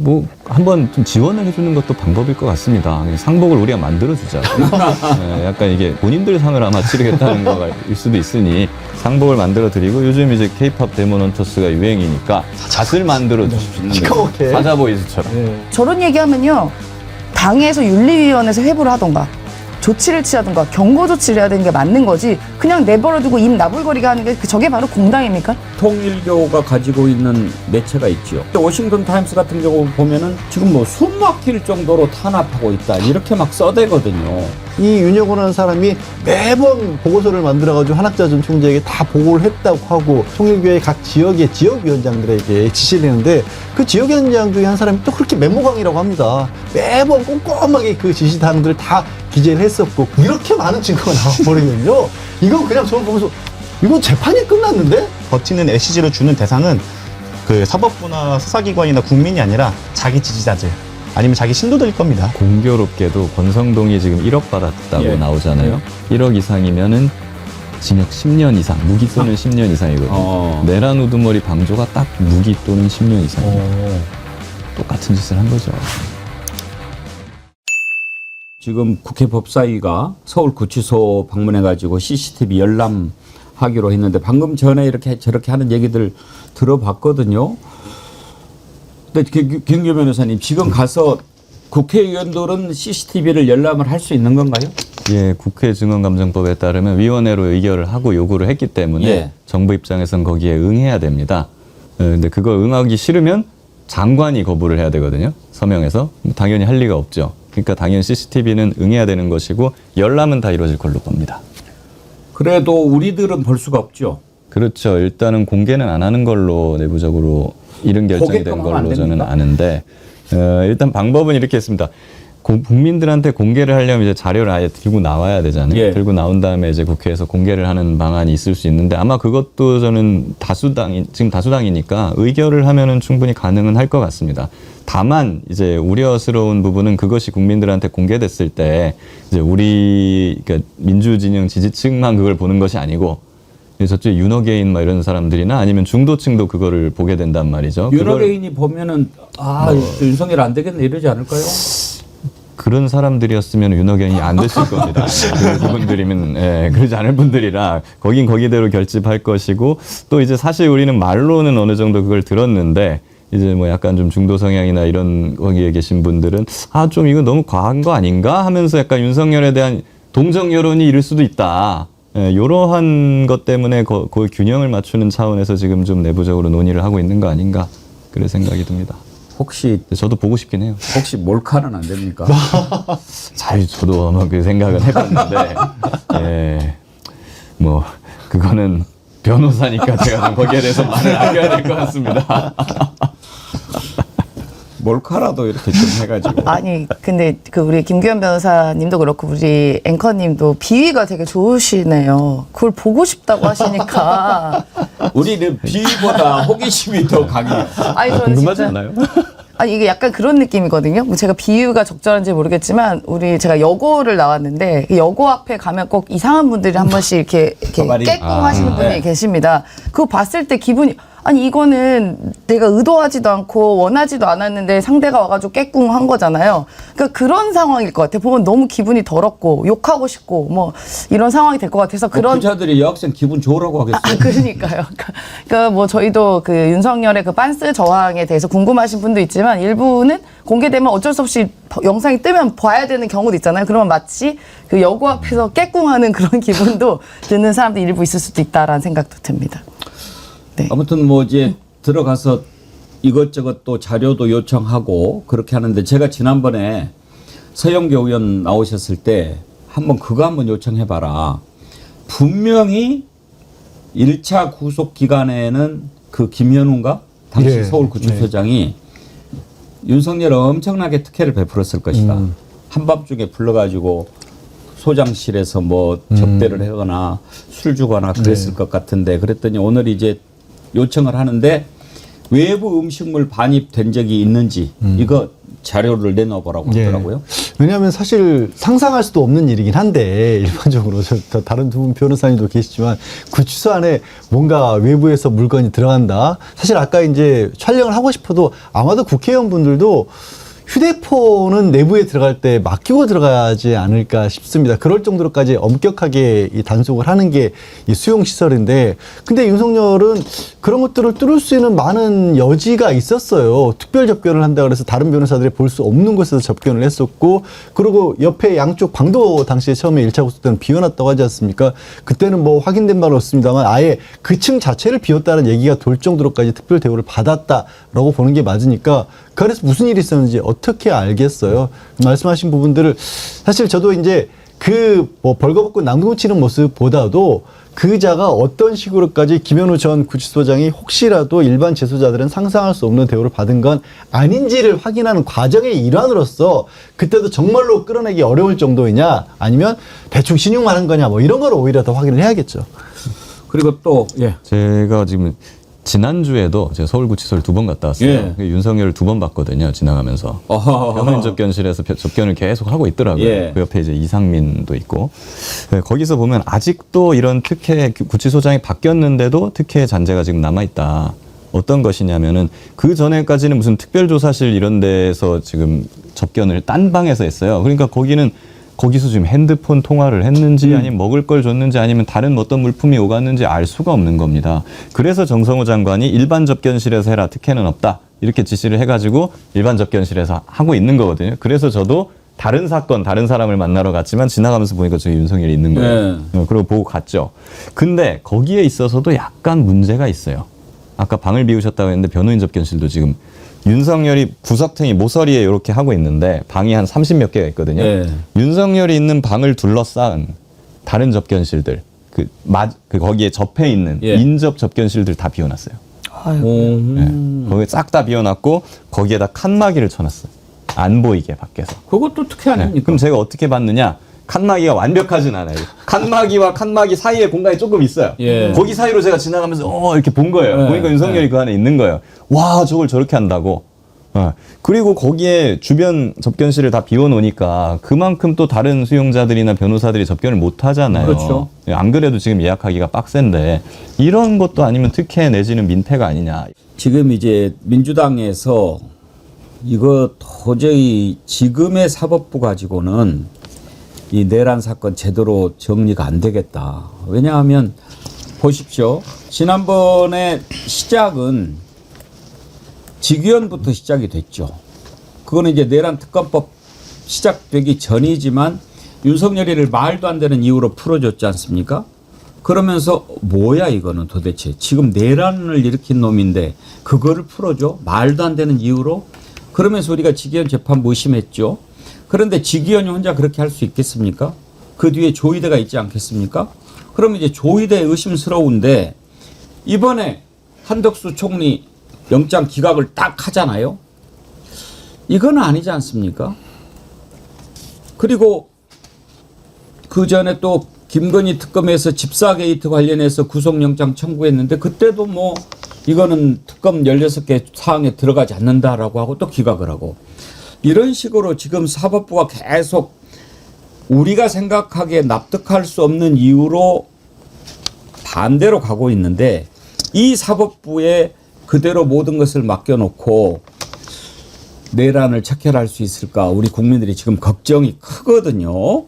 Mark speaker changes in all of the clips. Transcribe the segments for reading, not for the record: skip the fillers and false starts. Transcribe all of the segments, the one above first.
Speaker 1: 뭐 한번 좀 지원을 해주는 것도 방법일 것 같습니다. 상복을 우리가 만들어주자. 네, 약간 이게 본인들 상을 아마 치르겠다는 거일 수도 있으니 상복을 만들어드리고 요즘 이제 K-팝 데모넌터스가 유행이니까 잣을 만들어주시는 사자보이즈처럼.
Speaker 2: 네.
Speaker 3: 저런 얘기하면요. 당에서 윤리위원회에서 회부를 하던가 조치를 취하던가 경고 조치를 해야 되는 게 맞는 거지 그냥 내버려두고 입 나불거리게 하는 게 저게 바로 공당입니까?
Speaker 2: 통일교가 가지고 있는 매체가 있죠. 워싱턴 타임스 같은 경우 보면은 지금 뭐 숨 막힐 정도로 탄압하고 있다 이렇게 막 써대거든요.
Speaker 4: 이 윤여고라는 사람이 매번 보고서를 만들어가지고 한학자 전 총재에게 다 보고를 했다고 하고 통일교의 각 지역의 지역위원장들에게 지시를 했는데 그 지역위원장 중에 한 사람이 또 그렇게 메모강이라고 합니다. 매번 꼼꼼하게 그 지시사항들을 다 기재를 했었고 이렇게 많은 증거가 나와버리면요. 이건 그냥 저는 보면서 이건 재판이 끝났는데?
Speaker 5: 버티는 SCG로 주는 대상은 그 사법부나 수사기관이나 국민이 아니라 자기 지지자들 아니면 자기 신도들일 겁니다.
Speaker 1: 공교롭게도 권성동이 지금 1억 받았다고
Speaker 2: 예.
Speaker 1: 나오잖아요. 1억 이상이면은 징역 10년 이상, 무기 또는 10년 이상이거든요. 내란 우두머리 방조가 딱 무기 또는 10년 이상입니다. 똑같은 짓을 한 거죠.
Speaker 2: 지금 국회 법사위가 서울구치소 방문해가지고 CCTV 열람하기로 했는데 방금 전에 이렇게 저렇게 하는 얘기들 들어봤거든요. 근데 김규 변호사님 지금 가서 국회의원들은 CCTV를 열람을 할 수 있는 건가요?
Speaker 1: 예, 국회 증언감정법에 따르면 위원회로 의결을 하고 요구를 했기 때문에
Speaker 2: 예.
Speaker 1: 정부 입장에선 거기에 응해야 됩니다. 근데 그거 응하기 싫으면 장관이 거부를 해야 되거든요. 서명해서. 당연히 할 리가 없죠. 그러니까 당연히 CCTV는 응해야 되는 것이고 열람은 다 이루어질 걸로 봅니다.
Speaker 2: 그래도 우리들은 볼 수가 없죠.
Speaker 1: 그렇죠. 일단은 공개는 안 하는 걸로 내부적으로 이른 결정이 된
Speaker 2: 고객도 하면 안
Speaker 1: 걸로 저는
Speaker 2: 됩니까?
Speaker 1: 아는데 일단 방법은 이렇게 했습니다. 국민들한테 공개를 하려면 이제 자료를 아예 들고 나와야 되잖아요.
Speaker 2: 예.
Speaker 1: 들고 나온 다음에 이제 국회에서 공개를 하는 방안이 있을 수 있는데 아마 그것도 저는 지금 다수당이니까 의결을 하면은 충분히 가능은 할 것 같습니다. 다만 이제 우려스러운 부분은 그것이 국민들한테 공개됐을 때 이제 그러니까 민주진영 지지층만 그걸 보는 것이 아니고 저쪽 윤호개인 막 이런 사람들이나 아니면 중도층도 그거를 보게 된단 말이죠.
Speaker 2: 윤호개인이 보면은 윤석열 안 되겠네 이러지 않을까요?
Speaker 1: 그런 사람들이었으면 윤호개인이 안 됐을 겁니다. 그분들이면 그러지 않을 분들이라 거긴 거기대로 결집할 것이고 또 이제 사실 우리는 말로는 어느 정도 그걸 들었는데 이제 뭐 약간 좀 중도 성향이나 이런 거기에 계신 분들은 좀 이거 너무 과한 거 아닌가 하면서 약간 윤석열에 대한 동정 여론이 이를 수도 있다. 이러한 것 때문에 그 균형을 맞추는 차원에서 지금 좀 내부적으로 논의를 하고 있는 거 아닌가 그런 생각이 듭니다.
Speaker 2: 혹시
Speaker 1: 저도 보고 싶긴 해요.
Speaker 2: 혹시 몰카는 안 됩니까?
Speaker 1: 잘 저도 아마 그 생각은 해봤는데 뭐 그거는 변호사니까 제가 좀 거기에 대해서 말을 아껴야 될 것 같습니다.
Speaker 2: 몰카라도 이렇게 좀 해가지고.
Speaker 3: 아니 근데 그 우리 김규현 변호사님도 그렇고 우리 앵커님도 비위가 되게 좋으시네요. 그걸 보고 싶다고 하시니까.
Speaker 2: 우리는 비보다 호기심이 더 강해요.
Speaker 3: 아니 저는
Speaker 1: 궁금하지
Speaker 3: 진짜
Speaker 1: 않아요?
Speaker 3: 아니 이게 약간 그런 느낌이거든요. 뭐 제가 비유가 적절한지 모르겠지만 제가 여고를 나왔는데 여고 앞에 가면 꼭 이상한 분들이 한 번씩 이렇게 깨꿍하시는 분이 계십니다. 그거 봤을 때 기분이 아니 이거는 내가 의도하지도 않고 원하지도 않았는데 상대가 와가지고 깨꿍한 거잖아요. 그러니까 그런 상황일 것 같아요. 보면 너무 기분이 더럽고 욕하고 싶고 뭐 이런 상황이 될 것 같아서 그런
Speaker 2: 부자들이 여학생 기분 좋으라고 하겠어요.
Speaker 3: 그러니까요. 그러니까 뭐 저희도 그 윤석열의 그 빤스 저항에 대해서 궁금하신 분도 있지만 일부는 공개되면 어쩔 수 없이 영상이 뜨면 봐야 되는 경우도 있잖아요. 그러면 마치 그 여고 앞에서 깨꿍하는 그런 기분도 드는 사람도 일부 있을 수도 있다라는 생각도 듭니다. 네.
Speaker 2: 아무튼 뭐 이제 들어가서 이것저것 또 자료도 요청하고 그렇게 하는데 제가 지난번에 서영교 의원 나오셨을 때 한번 그거 한번 요청해봐라. 분명히 1차 구속 기간에는 그 김현우인가? 당시 서울구치소장이 윤석열 엄청나게 특혜를 베풀었을 것이다. 한밤중에 불러가지고 소장실에서 뭐 접대를 하거나 술 주거나 그랬을 것 같은데 그랬더니 오늘 이제 요청을 하는데 외부 음식물 반입된 적이 있는지 이거 자료를 내놔보라고 하더라고요.
Speaker 4: 왜냐하면 사실 상상할 수도 없는 일이긴 한데 일반적으로 다른 두 분 변호사님도 계시지만 구치소 안에 뭔가 외부에서 물건이 들어간다. 사실 아까 이제 촬영을 하고 싶어도 아마도 국회의원분들도 휴대폰은 내부에 들어갈 때 맡기고 들어가지 않을까 싶습니다. 그럴 정도로까지 엄격하게 이 단속을 하는 게 이 수용시설인데, 근데 윤석열은 그런 것들을 뚫을 수 있는 많은 여지가 있었어요. 특별 접견을 한다 그래서 다른 변호사들이 볼 수 없는 곳에서 접견을 했었고, 그리고 옆에 양쪽 방도 당시에 처음에 1차 구속 때는 비워놨다고 하지 않습니까? 그때는 뭐 확인된 바는 없습니다만 아예 그 층 자체를 비웠다는 얘기가 돌 정도로까지 특별 대우를 받았다라고 보는 게 맞으니까 그 안에서 무슨 일이 있었는지 어떻게 알겠어요? 말씀하신 부분들을 사실 저도 이제 그 뭐 벌거벗고 낭독 치는 모습보다도 그 자가 어떤 식으로까지 김현우 전 구치소장이 혹시라도 일반 재소자들은 상상할 수 없는 대우를 받은 건 아닌지를 확인하는 과정의 일환으로서 그때도 정말로 끌어내기 어려울 정도이냐 아니면 대충 신용만 한 거냐 뭐 이런 걸 오히려 더 확인을 해야겠죠.
Speaker 2: 그리고 또 예.
Speaker 1: 제가 지금 지난주에도 제가 서울구치소를 2번 갔다 왔어요.
Speaker 2: 예.
Speaker 1: 윤석열을 2번 봤거든요. 지나가면서. 변호인 접견실에서 접견을 계속 하고 있더라고요.
Speaker 2: 예.
Speaker 1: 그 옆에 이제 이상민도 있고. 네, 거기서 보면 아직도 이런 특혜 구치소장이 바뀌었는데도 특혜 잔재가 지금 남아있다. 어떤 것이냐면은 그 전에까지는 무슨 특별조사실 이런 데서 지금 접견을 딴 방에서 했어요. 그러니까 거기서 지금 핸드폰 통화를 했는지 아니면 먹을 걸 줬는지 아니면 다른 어떤 물품이 오갔는지 알 수가 없는 겁니다. 그래서 정성호 장관이 일반 접견실에서 해라, 특혜는 없다. 이렇게 지시를 해가지고 일반 접견실에서 하고 있는 거거든요. 그래서 저도 다른 사건, 다른 사람을 만나러 갔지만 지나가면서 보니까 저기 윤석열이 있는 거예요.
Speaker 2: 네.
Speaker 1: 그리고 보고 갔죠. 근데 거기에 있어서도 약간 문제가 있어요. 아까 방을 비우셨다고 했는데 변호인 접견실도 지금 윤석열이 구석탱이 모서리에 이렇게 하고 있는데 방이 한 30몇 개가 있거든요.
Speaker 2: 예.
Speaker 1: 윤석열이 있는 방을 둘러싼 다른 접견실들, 거기에 접해 있는
Speaker 2: 예.
Speaker 1: 인접 접견실들 다 비워놨어요. 거기 싹 다 비워놨고 거기에다 칸막이를 쳐놨어요. 안 보이게 밖에서.
Speaker 2: 그것도 특혜 아닙니까?
Speaker 1: 그럼 제가 어떻게 봤느냐? 칸막이가 완벽하진 않아요. 칸막이와 칸막이 사이에 공간이 조금 있어요.
Speaker 2: 예.
Speaker 1: 거기 사이로 제가 지나가면서 이렇게 본 거예요.
Speaker 2: 예.
Speaker 1: 보니까 윤석열이 그 안에 있는 거예요. 와, 저걸 저렇게 한다고. 그리고 거기에 주변 접견실을 다 비워놓으니까 그만큼 또 다른 수용자들이나 변호사들이 접견을 못 하잖아요.
Speaker 2: 그렇죠.
Speaker 1: 안 그래도 지금 예약하기가 빡센데 이런 것도 아니면 특혜 내지는 민폐가 아니냐.
Speaker 2: 지금 이제 민주당에서 이거 도저히 지금의 사법부 가지고는 이 내란 사건 제대로 정리가 안 되겠다. 왜냐하면 보십시오. 지난번에 시작은 직위원부터 시작이 됐죠. 그거는 이제 내란 특검법 시작되기 전이지만 윤석열이를 말도 안 되는 이유로 풀어줬지 않습니까? 그러면서 뭐야 이거는 도대체 지금 내란을 일으킨 놈인데 그거를 풀어줘? 말도 안 되는 이유로? 그러면서 우리가 직위원 재판 의심했죠. 그런데 직위원이 혼자 그렇게 할 수 있겠습니까? 그 뒤에 조희대가 있지 않겠습니까? 그러면 이제 조희대 의심스러운데 이번에 한덕수 총리 영장 기각을 딱 하잖아요. 이건 아니지 않습니까? 그리고 그 전에 또 김건희 특검에서 집사 게이트 관련해서 구속영장 청구했는데 그때도 뭐 이거는 특검 16개 사항에 들어가지 않는다라고 하고 또 기각을 하고 이런 식으로 지금 사법부가 계속 우리가 생각하기에 납득할 수 없는 이유로 반대로 가고 있는데 이 사법부에 그대로 모든 것을 맡겨놓고 내란을 척결할 수 있을까 우리 국민들이 지금 걱정이 크거든요.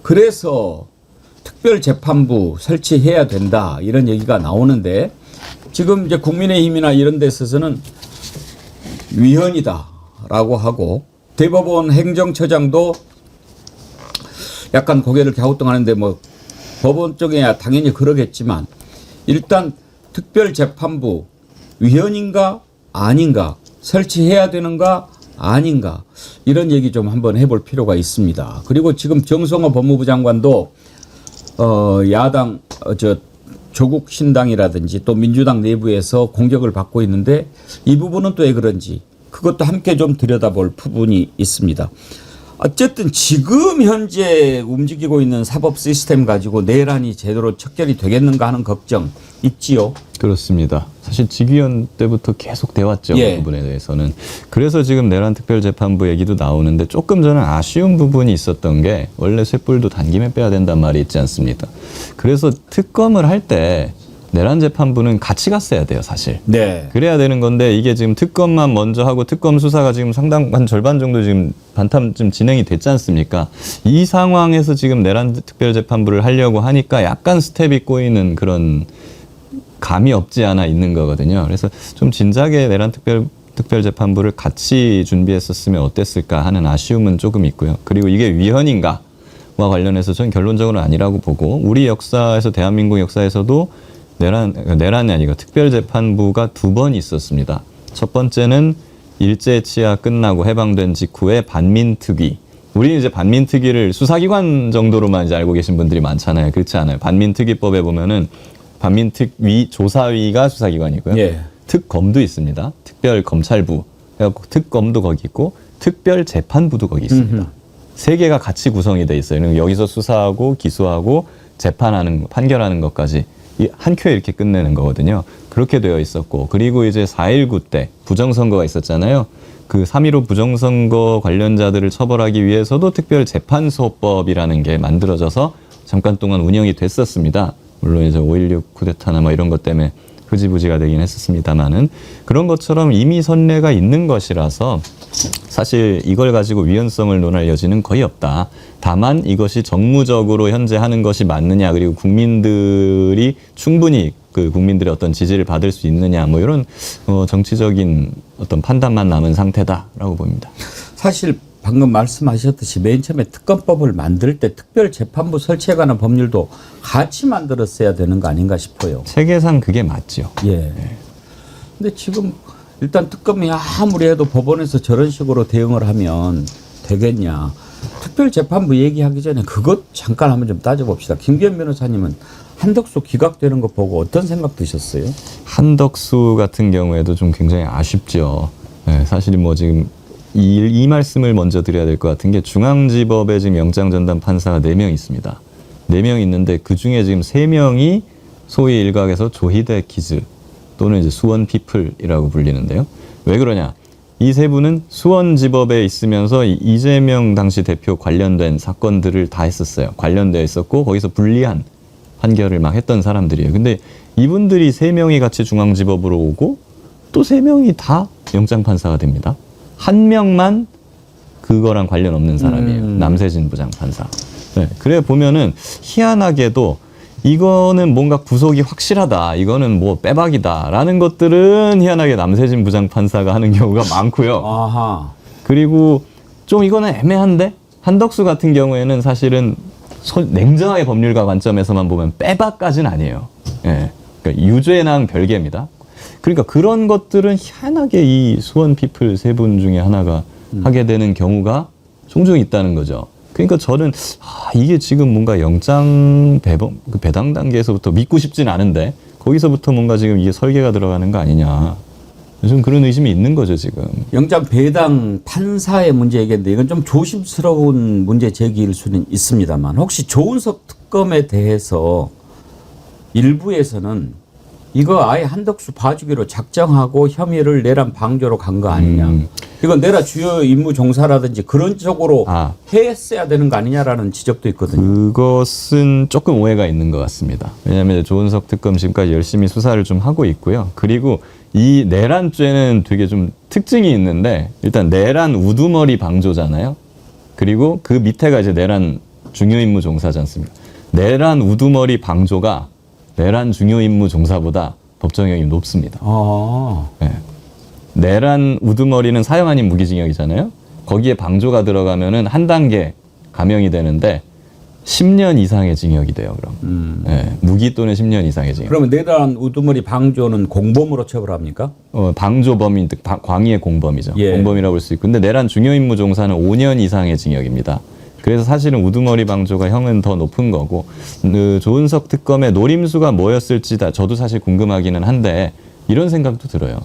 Speaker 2: 그래서 특별재판부 설치해야 된다 이런 얘기가 나오는데 지금 이제 국민의힘이나 이런 데 있어서는 위헌이다라고 하고 대법원 행정처장도 약간 고개를 갸우뚱하는데 뭐 법원 쪽에야 당연히 그러겠지만 일단 특별재판부 위헌인가 아닌가 설치해야 되는가 아닌가 이런 얘기 좀 한번 해볼 필요가 있습니다. 그리고 지금 정성호 법무부 장관도 야당 조국 신당이라든지 또 민주당 내부에서 공격을 받고 있는데 이 부분은 또 왜 그런지 그것도 함께 좀 들여다볼 부분이 있습니다. 어쨌든 지금 현재 움직이고 있는 사법 시스템 가지고 내란이 제대로 척결이 되겠는가 하는 걱정 있지요.
Speaker 1: 그렇습니다. 사실 직위원 때부터 계속 돼왔죠.
Speaker 2: 예.
Speaker 1: 그 부분에 대해서는. 그래서 지금 내란특별재판부 얘기도 나오는데 조금 저는 아쉬운 부분이 있었던 게 원래 쇳불도 단김에 빼야 된단 말이 있지 않습니까? 그래서 특검을 할 때 내란재판부는 같이 갔어야 돼요, 사실.
Speaker 2: 네.
Speaker 1: 그래야 되는 건데 이게 지금 특검만 먼저 하고 특검 수사가 지금 상당 한 절반 정도 지금 반탐 좀 진행이 됐지 않습니까? 이 상황에서 지금 내란특별재판부를 하려고 하니까 약간 스텝이 꼬이는 그런 감이 없지 않아 있는 거거든요. 그래서 좀 진작에 내란특별재판부를 같이 준비했었으면 어땠을까 하는 아쉬움은 조금 있고요. 그리고 이게 위헌인가와 관련해서 저는 결론적으로는 아니라고 보고 우리 역사에서 대한민국 역사에서도 내란이 아니고 특별재판부가 2번 있었습니다. 첫 번째는 일제치하 끝나고 해방된 직후에 반민특위. 우리는 이제 반민특위를 수사기관 정도로만 이제 알고 계신 분들이 많잖아요. 그렇지 않아요. 반민특위법에 보면은 반민특위 조사위가 수사기관이고요.
Speaker 2: 예.
Speaker 1: 특검도 있습니다. 특별검찰부. 그래갖고 특검도 거기 있고 특별재판부도 거기 있습니다. 세 개가 같이 구성이 돼 있어요. 그러니까 여기서 수사하고 기소하고 재판하는 판결하는 것까지 한 큐에 이렇게 끝내는 거거든요. 그렇게 되어 있었고 그리고 이제 4.19 때 부정선거가 있었잖아요. 그 3.15 부정선거 관련자들을 처벌하기 위해서도 특별재판소법이라는 게 만들어져서 잠깐 동안 운영이 됐었습니다. 물론 이제 5.16 쿠데타나 뭐 이런 것 때문에 흐지부지가 되긴 했었습니다만은 그런 것처럼 이미 선례가 있는 것이라서 사실 이걸 가지고 위헌성을 논할 여지는 거의 없다. 다만 이것이 정무적으로 현재 하는 것이 맞느냐 그리고 국민들이 충분히 그 국민들의 어떤 지지를 받을 수 있느냐 뭐 이런 정치적인 어떤 판단만 남은 상태다라고 봅니다.
Speaker 2: 사실 방금 말씀하셨듯이 맨 처음에 특검법을 만들 때 특별재판부 설치에 관한 법률도 같이 만들었어야 되는 거 아닌가 싶어요.
Speaker 1: 체계상 그게 맞죠.
Speaker 2: 예. 근데 지금 일단 특검이 아무리 해도 법원에서 저런 식으로 대응을 하면 되겠냐. 특별재판부 얘기하기 전에 그것 잠깐 한번 좀 따져봅시다. 김기현 변호사님은 한덕수 기각되는 거 보고 어떤 생각 드셨어요?
Speaker 1: 한덕수 같은 경우에도 좀 굉장히 아쉽죠. 네, 사실 뭐 지금 이 말씀을 먼저 드려야 될 것 같은 게 중앙지법에 지금 영장전담 판사가 4명 있습니다. 4명 있는데 그 중에 지금 3명이 소위 일각에서 조희대 키즈 또는 이제 수원 피플이라고 불리는데요. 왜 그러냐? 이 세 분은 수원지법에 있으면서 이재명 당시 대표 관련된 사건들을 다 했었어요. 관련되어 있었고 거기서 불리한 판결을 막 했던 사람들이에요. 근데 이분들이 3명이 같이 중앙지법으로 오고 또 3명이 다 영장판사가 됩니다. 한 명만 그거랑 관련 없는 사람이에요. 남세진 부장판사. 네, 그래 보면은 희한하게도 이거는 뭔가 구속이 확실하다. 이거는 뭐 빼박이다라는 것들은 희한하게 남세진 부장판사가 하는 경우가 많고요.
Speaker 2: 아하.
Speaker 1: 그리고 좀 이거는 애매한데 한덕수 같은 경우에는 사실은 냉정하게 법률가 관점에서만 보면 빼박까지는 아니에요. 예. 그러니까 유죄랑 별개입니다. 그러니까 그런 것들은 희한하게 이 수원 피플 3분 중에 하나가 하게 되는 경우가 종종 있다는 거죠. 그러니까 저는 이게 지금 뭔가 영장 배당 단계에서부터 믿고 싶진 않은데 거기서부터 뭔가 지금 이게 설계가 들어가는 거 아니냐. 좀 그런 의심이 있는 거죠 지금.
Speaker 2: 영장 배당 판사의 문제 얘기인데 이건 좀 조심스러운 문제 제기일 수는 있습니다만 혹시 조은석 특검에 대해서 일부에서는 이거 아예 한덕수 봐주기로 작정하고 혐의를 내란 방조로 간 거 아니냐. 이건 내란 주요 임무 종사라든지 그런 쪽으로 했어야 되는 거 아니냐라는 지적도 있거든요.
Speaker 1: 그것은 조금 오해가 있는 것 같습니다. 왜냐하면 조은석 특검 지금까지 열심히 수사를 좀 하고 있고요. 그리고 이 내란죄는 되게 좀 특징이 있는데 일단 내란 우두머리 방조잖아요. 그리고 그 밑에가 이제 내란 중요임무 종사지 않습니까? 내란 우두머리 방조가 내란 중요임무 종사보다 법정형이 높습니다. 네. 내란 우두머리는 사형 아닌 무기징역이잖아요. 거기에 방조가 들어가면은 한 단계 감형이 되는데 10년 이상의 징역이 돼요. 그럼 네. 무기 또는 10년 이상의 징역.
Speaker 2: 그러면 내란 우두머리 방조는 공범으로 처벌합니까?
Speaker 1: 방조범인 광의의 공범이죠.
Speaker 2: 예.
Speaker 1: 공범이라고 볼 수 있고, 근데 내란 중요임무 종사는 5년 이상의 징역입니다. 그래서 사실은 우두머리 방조가 형은 더 높은 거고, 그 조은석 특검의 노림수가 뭐였을지 저도 사실 궁금하기는 한데 이런 생각도 들어요.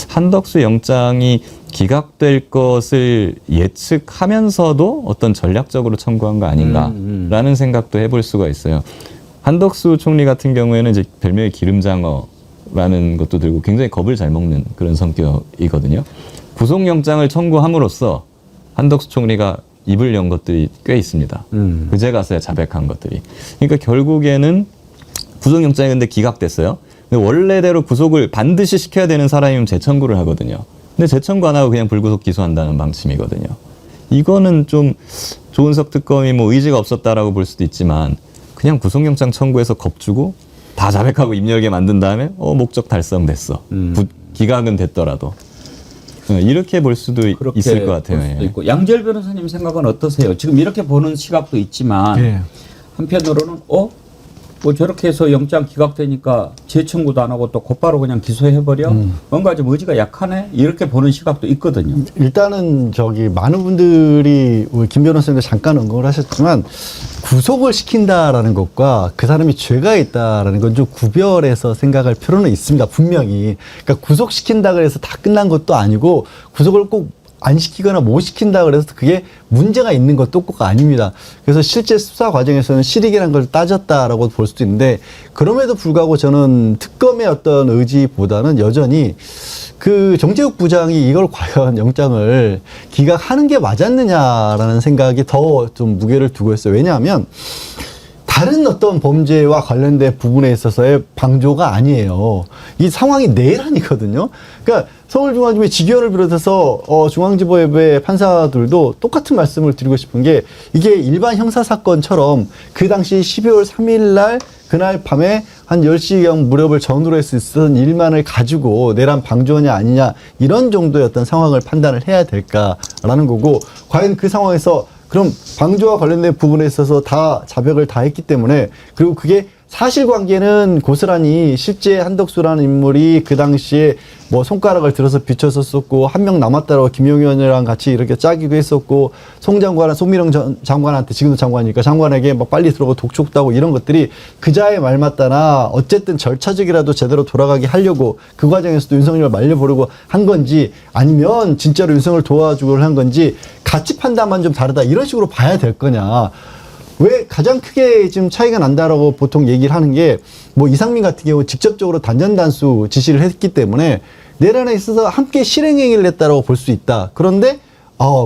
Speaker 1: 한덕수 영장이 기각될 것을 예측하면서도 어떤 전략적으로 청구한 거 아닌가라는 생각도 해볼 수가 있어요. 한덕수 총리 같은 경우에는 이제 별명이 기름장어라는 것도 들고 굉장히 겁을 잘 먹는 그런 성격이거든요. 구속영장을 청구함으로써 한덕수 총리가 입을 연 것들이 꽤 있습니다. 그제 가서야 자백한 것들이. 그러니까 결국에는 구속영장이 근데 기각됐어요. 근데 원래대로 구속을 반드시 시켜야 되는 사람이면 재청구를 하거든요. 근데 재청구 안 하고 그냥 불구속 기소한다는 방침이거든요. 이거는 좀 조은석 특검이 뭐 의지가 없었다라고 볼 수도 있지만 그냥 구속영장 청구해서 겁주고 다 자백하고 입 열게 만든 다음에 목적 달성됐어. 기각은 됐더라도. 이렇게 볼 수도 있을 것 같아요.
Speaker 2: 볼 수도 있고. 양지열 변호사님 생각은 어떠세요? 지금 이렇게 보는 시각도 있지만
Speaker 4: 예.
Speaker 2: 한편으로는 뭐 저렇게 해서 영장 기각되니까 재청구도 안 하고 또 곧바로 그냥 기소해버려? 뭔가 좀 의지가 약하네? 이렇게 보는 시각도 있거든요.
Speaker 4: 일단은 많은 분들이 우리 김 변호사님도 잠깐 언급을 하셨지만 구속을 시킨다라는 것과 그 사람이 죄가 있다라는 건 좀 구별해서 생각할 필요는 있습니다. 분명히. 그러니까 구속시킨다 그래서 다 끝난 것도 아니고 구속을 꼭 안 시키거나 못 시킨다 그래서 그게 문제가 있는 것도 꼭 아닙니다. 그래서 실제 수사 과정에서는 실익이라는 걸 따졌다라고 볼 수도 있는데 그럼에도 불구하고 저는 특검의 어떤 의지보다는 여전히 그 정재욱 부장이 이걸 과연 영장을 기각하는 게 맞았느냐라는 생각이 더 좀 무게를 두고 있어요. 왜냐하면 다른 어떤 범죄와 관련된 부분에 있어서의 방조가 아니에요. 이 상황이 내란이거든요. 그러니까 서울중앙지법 지기현을 비롯해서 중앙지법의 판사들도 똑같은 말씀을 드리고 싶은 게 이게 일반 형사사건처럼 그 당시 12월 3일 날 그날 밤에 한 10시경 무렵을 전후로 해서 있었던 일만을 가지고 내란 방조냐 아니냐 이런 정도의 어떤 상황을 판단을 해야 될까라는 거고 과연 그 상황에서 그럼 방조와 관련된 부분에 있어서 다 자백을 다 했기 때문에 그리고 그게 사실관계는 고스란히 실제 한덕수라는 인물이 그 당시에 뭐 손가락을 들어서 비춰섰었고 한 명 남았다라고 김용현이랑 같이 이렇게 짜기도 했었고 송 장관은 송미령 장관한테 지금도 장관이니까 장관에게 막 빨리 들어가고 독촉도 하고 이런 것들이 그자의 말 맞다나 어쨌든 절차적이라도 제대로 돌아가게 하려고 그 과정에서도 윤석열을 말려보려고 한 건지 아니면 진짜로 윤석열을 도와주고 한 건지 가치 판단만 좀 다르다 이런 식으로 봐야 될 거냐. 왜 가장 크게 지금 차이가 난다라고 보통 얘기를 하는 게 뭐 이상민 같은 경우 직접적으로 단전단수 지시를 했기 때문에 내란에 있어서 함께 실행행위를 했다라고 볼 수 있다. 그런데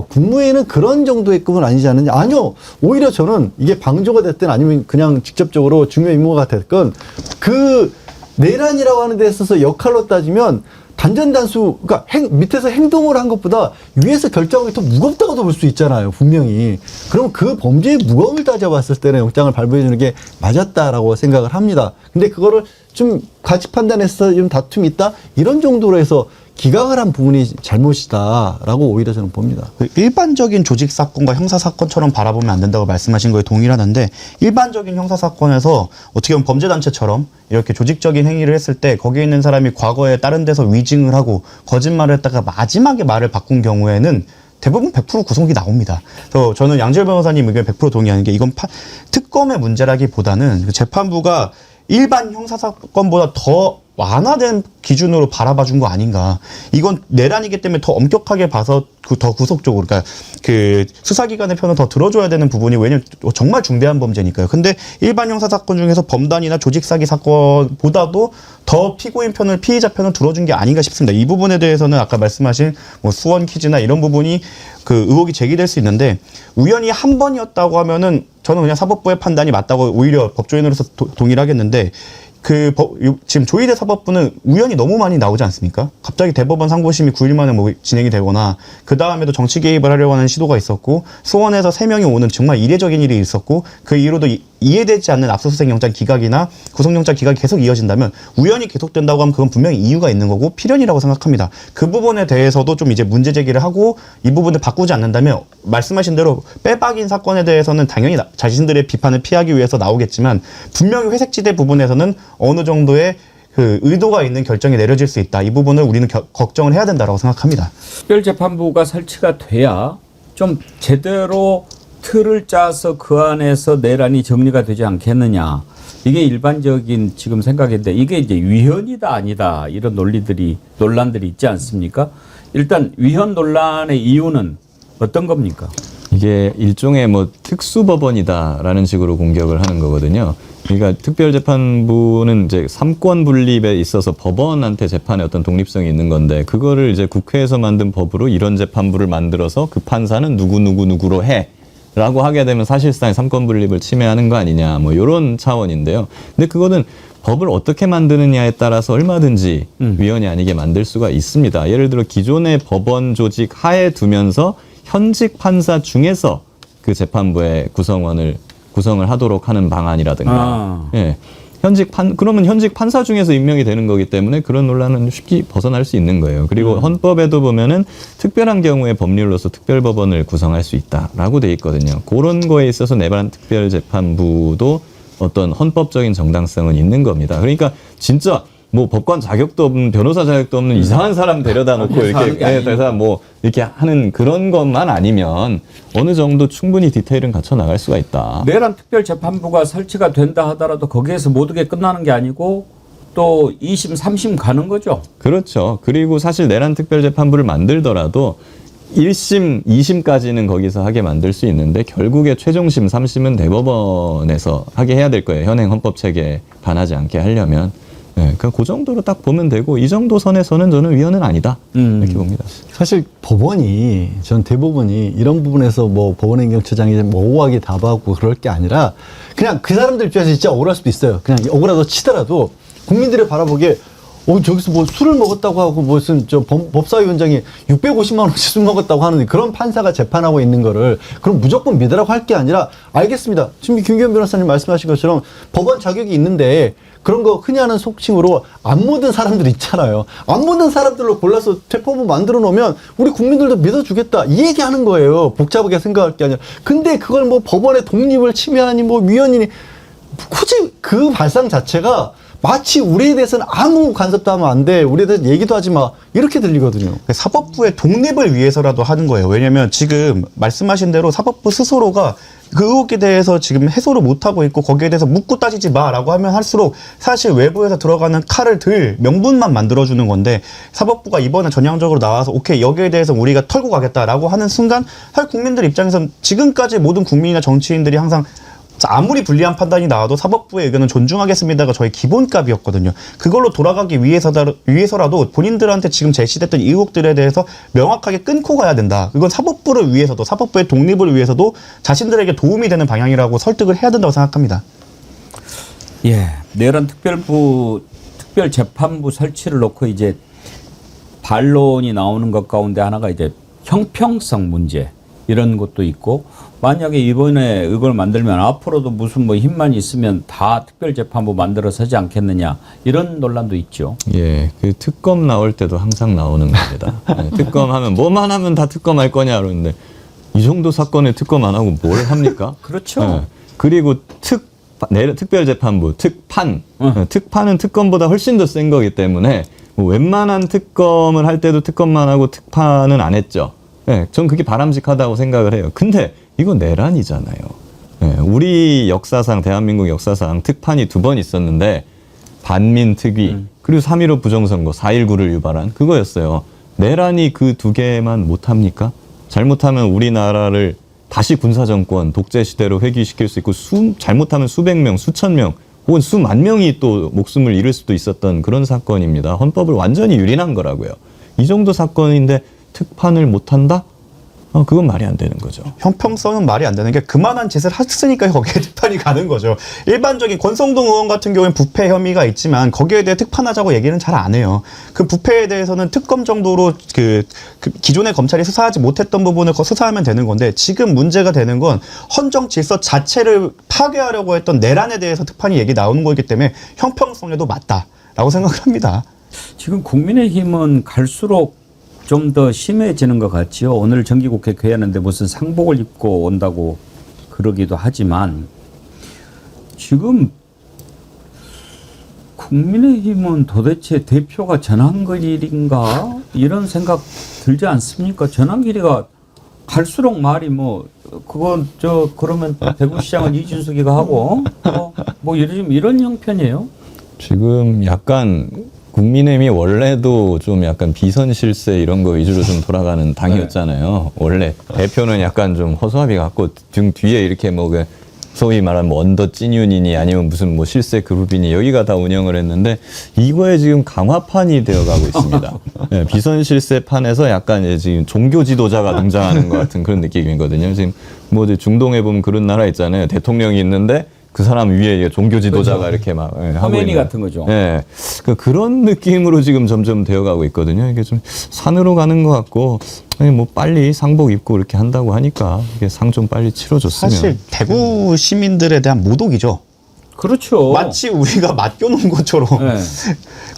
Speaker 4: 국무회의는 그런 정도의 급은 아니지 않느냐. 아니요. 오히려 저는 이게 방조가 됐든 아니면 그냥 직접적으로 중요 임무가 됐건 그 내란이라고 하는 데 있어서 역할로 따지면 단전단수, 그러니까 밑에서 행동을 한 것보다 위에서 결정하기 더 무겁다고도 볼 수 있잖아요, 분명히. 그럼 그 범죄의 무거움을 따져봤을 때는 영장을 발부해주는 게 맞았다라고 생각을 합니다. 근데 그거를 좀 가치 판단해서 좀 다툼이 있다? 이런 정도로 해서 기각을 한 부분이 잘못이다라고 오히려 저는 봅니다.
Speaker 5: 일반적인 조직 사건과 형사 사건처럼 바라보면 안 된다고 말씀하신 거에 동일하는데 일반적인 형사 사건에서 어떻게 보면 범죄 단체처럼 이렇게 조직적인 행위를 했을 때 거기에 있는 사람이 과거에 다른 데서 위증을 하고 거짓말을 했다가 마지막에 말을 바꾼 경우에는 대부분 100% 구속이 나옵니다. 그래서 저는 양지열 변호사님 의견에 100% 동의하는 게 이건 특검의 문제라기보다는 재판부가 일반 형사 사건보다 더 완화된 기준으로 바라봐 준 거 아닌가. 이건 내란이기 때문에 더 엄격하게 봐서 더 구속적으로, 그러니까 그 수사기관의 편을 더 들어줘야 되는 부분이 왜냐면 정말 중대한 범죄니까요. 근데 일반 형사 사건 중에서 범단이나 조직 사기 사건보다도 더 피고인 편을, 피의자 편을 들어준 게 아닌가 싶습니다. 이 부분에 대해서는 아까 말씀하신 뭐 수원 퀴즈나 이런 부분이 그 의혹이 제기될 수 있는데 우연히 한 번이었다고 하면은 저는 그냥 사법부의 판단이 맞다고 오히려 법조인으로서 동의를 하겠는데 지금 조희대 사법부는 우연히 너무 많이 나오지 않습니까? 갑자기 대법원 상고심이 9일 만에 뭐 진행이 되거나 그 다음에도 정치 개입을 하려고 하는 시도가 있었고 수원에서 3명이 오는 정말 이례적인 일이 있었고 그 이후로도 이해되지 않는 압수수색 영장 기각이나 구속영장 기각이 계속 이어진다면 우연히 계속된다고 하면 그건 분명히 이유가 있는 거고 필연이라고 생각합니다. 그 부분에 대해서도 좀 이제 문제 제기를 하고 이 부분을 바꾸지 않는다면 말씀하신 대로 빼박인 사건에 대해서는 당연히 자신들의 비판을 피하기 위해서 나오겠지만 분명히 회색지대 부분에서는 어느 정도의 그 의도가 있는 결정이 내려질 수 있다. 이 부분을 우리는 걱정을 해야 된다고 생각합니다.
Speaker 2: 특별재판부가 설치가 돼야 좀 제대로 틀을 짜서 그 안에서 내란이 정리가 되지 않겠느냐. 이게 일반적인 지금 생각인데 이게 이제 위헌이다 아니다 이런 논란들이 있지 않습니까? 일단 위헌 논란의 이유는 어떤 겁니까?
Speaker 1: 이게 일종의 뭐 특수법원이다라는 식으로 공격을 하는 거거든요. 그러니까 특별재판부는 이제 삼권 분립에 있어서 법원한테 재판의 어떤 독립성이 있는 건데 그거를 이제 국회에서 만든 법으로 이런 재판부를 만들어서 그 판사는 누구로 해. 라고 하게 되면 사실상 삼권 분립을 침해하는 거 아니냐 뭐 이런 차원인데요. 근데 그거는 법을 어떻게 만드느냐에 따라서 얼마든지 위헌이 아니게 만들 수가 있습니다. 예를 들어 기존의 법원 조직 하에 두면서 현직 판사 중에서 그 재판부의 구성을 하도록 하는 방안이라든가. 예. 그러면 현직 판사 중에서 임명이 되는 거기 때문에 그런 논란은 쉽게 벗어날 수 있는 거예요. 그리고 헌법에도 보면은 특별한 경우에 법률로서 특별법원을 구성할 수 있다라고 돼 있거든요. 그런 거에 있어서 내란 특별재판부도 어떤 헌법적인 정당성은 있는 겁니다. 그러니까 진짜 뭐 법관 자격도 없는 변호사 자격도 없는 이상한 사람 데려다 놓고 이렇게 대사 뭐 이렇게 하는 그런 것만 아니면 어느 정도 충분히 디테일은 갖춰 나갈 수가 있다.
Speaker 2: 내란 특별재판부가 설치가 된다 하더라도 거기에서 모든 게 끝나는 게 아니고 또 2심, 3심 가는 거죠.
Speaker 1: 그렇죠. 그리고 사실 내란 특별재판부를 만들더라도 1심, 2심까지는 거기서 하게 만들 수 있는데 결국에 최종심, 3심은 대법원에서 하게 해야 될 거예요. 현행 헌법 체계에 반하지 않게 하려면. 네, 그 정도로 딱 보면 되고 이 정도 선에서는 저는 위헌은 아니다 이렇게 봅니다.
Speaker 4: 사실 전 대법원이 이런 부분에서 뭐 법원행정처장이 뭐 오하게 답하고 그럴 게 아니라 그냥 그 사람들 입장에서 진짜 억울할 수도 있어요. 그냥 억울하다 치더라도 국민들이 바라보기에 저기서 뭐 술을 먹었다고 하고 무슨 법사위원장이 650만 원씩 술 먹었다고 하는데 그런 판사가 재판하고 있는 거를 그럼 무조건 믿으라고 할 게 아니라 알겠습니다. 지금 김기현 변호사님 말씀하신 것처럼 법원 자격이 있는데 그런 거 흔히 하는 속칭으로 안 묻은 사람들 있잖아요. 안 묻은 사람들로 골라서 재판부 만들어 놓으면 우리 국민들도 믿어주겠다. 이 얘기하는 거예요. 복잡하게 생각할 게 아니라. 근데 그걸 뭐 법원의 독립을 침해하니 뭐 위헌이니 굳이 그 발상 자체가 마치 우리에 대해서는 아무 간섭도 하면 안 돼. 우리에 대해서 얘기도 하지 마. 이렇게 들리거든요.
Speaker 5: 사법부의 독립을 위해서라도 하는 거예요. 왜냐하면 지금 말씀하신 대로 사법부 스스로가 그 의혹에 대해서 지금 해소를 못하고 있고 거기에 대해서 묻고 따지지 마라고 하면 할수록 사실 외부에서 들어가는 칼을 들 명분만 만들어주는 건데 사법부가 이번에 전향적으로 나와서 오케이 여기에 대해서 우리가 털고 가겠다라고 하는 순간 사실 국민들 입장에서는 지금까지 모든 국민이나 정치인들이 항상 아무리 불리한 판단이 나와도 사법부의 의견은 존중하겠습니다가 저희 기본값이었거든요. 그걸로 돌아가기 위해서라도 본인들한테 지금 제시됐던 의혹들에 대해서 명확하게 끊고 가야 된다. 이건 사법부를 위해서도 사법부의 독립을 위해서도 자신들에게 도움이 되는 방향이라고 설득을 해야 된다고 생각합니다.
Speaker 2: 예, 내란 특별재판부 설치를 놓고 이제 반론이 나오는 것 가운데 하나가 이제 형평성 문제 이런 것도 있고 만약에 이번에 이걸 만들면 앞으로도 무슨 뭐 힘만 있으면 다 특별재판부 만들어서 하지 않겠느냐 이런 논란도 있죠.
Speaker 1: 예, 그 특검 나올 때도 항상 나오는 겁니다. 네, 특검하면 뭐만 하면 다 특검할 거냐 그러는데 이 정도 사건에 특검 안 하고 뭘 합니까?
Speaker 2: 그렇죠.
Speaker 1: 네, 그리고 특별재판부, 특판, 특판은 특검보다 훨씬 더 센 거기 때문에 뭐 웬만한 특검을 할 때도 특검만 하고 특판은 안 했죠. 네, 전 그게 바람직하다고 생각을 해요. 근데 이건 내란이잖아요. 네, 우리 역사상 대한민국 역사상 특판이 2번 있었는데 반민특위 그리고 3.15 부정선거 4.19를 유발한 그거였어요. 내란이 그 2개만 못합니까? 잘못하면 우리나라를 다시 군사정권 독재시대로 회귀시킬 수 있고 잘못하면 수백 명, 수천 명 혹은 수만 명이 또 목숨을 잃을 수도 있었던 그런 사건입니다. 헌법을 완전히 유린한 거라고요. 이 정도 사건인데 특판을 못한다? 그건 말이 안 되는 거죠.
Speaker 5: 형평성은 말이 안 되는 게 그만한 짓을 했으니까 거기에 특판이 가는 거죠. 일반적인 권성동 의원 같은 경우에는 부패 혐의가 있지만 거기에 대해 특판하자고 얘기는 잘 안 해요. 그 부패에 대해서는 특검 정도로 그 기존의 검찰이 수사하지 못했던 부분을 수사하면 되는 건데 지금 문제가 되는 건 헌정 질서 자체를 파괴하려고 했던 내란에 대해서 특판이 얘기 나오는 거기 때문에 형평성에도 맞다라고 생각을 합니다.
Speaker 2: 지금 국민의힘은 갈수록 좀 더 심해지는 것 같지요. 오늘 정기국회 개회하는데 무슨 상복을 입고 온다고 그러기도 하지만 지금 국민의힘은 도대체 대표가 전환길인가 이런 생각 들지 않습니까? 전환길이가 갈수록 말이 뭐 그건 그러면 대구시장은 이준석이가 하고 뭐 이런 형편이에요.
Speaker 1: 지금 약간 국민의힘이 원래도 좀 약간 비선 실세 이런 거 위주로 좀 돌아가는 당이었잖아요. 원래 대표는 약간 좀 허수아비 같고 등 뒤에 이렇게 뭐 그 소위 말하는 뭐 언더 찐윤이니 아니면 무슨 뭐 실세 그룹이니 여기가 다 운영을 했는데 이거에 지금 강화판이 되어가고 있습니다. 네, 비선 실세 판에서 약간 이제 지금 종교 지도자가 등장하는 것 같은 그런 느낌이거든요. 지금 뭐 이제 중동에 보면 그런 나라 있잖아요. 대통령이 있는데 그 사람 위에 종교 지도자가
Speaker 2: 그렇죠.
Speaker 1: 이렇게 막 하고
Speaker 2: 허메니
Speaker 1: 있는.
Speaker 2: 같은 거죠.
Speaker 1: 네, 그런 느낌으로 지금 점점 되어가고 있거든요. 이게 좀 산으로 가는 것 같고 뭐 빨리 상복 입고 이렇게 한다고 하니까 이게 상 좀 빨리 치러줬으면.
Speaker 5: 사실 대구 시민들에 대한 모독이죠.
Speaker 2: 그렇죠.
Speaker 5: 마치 우리가 맡겨놓은 것처럼
Speaker 2: 네.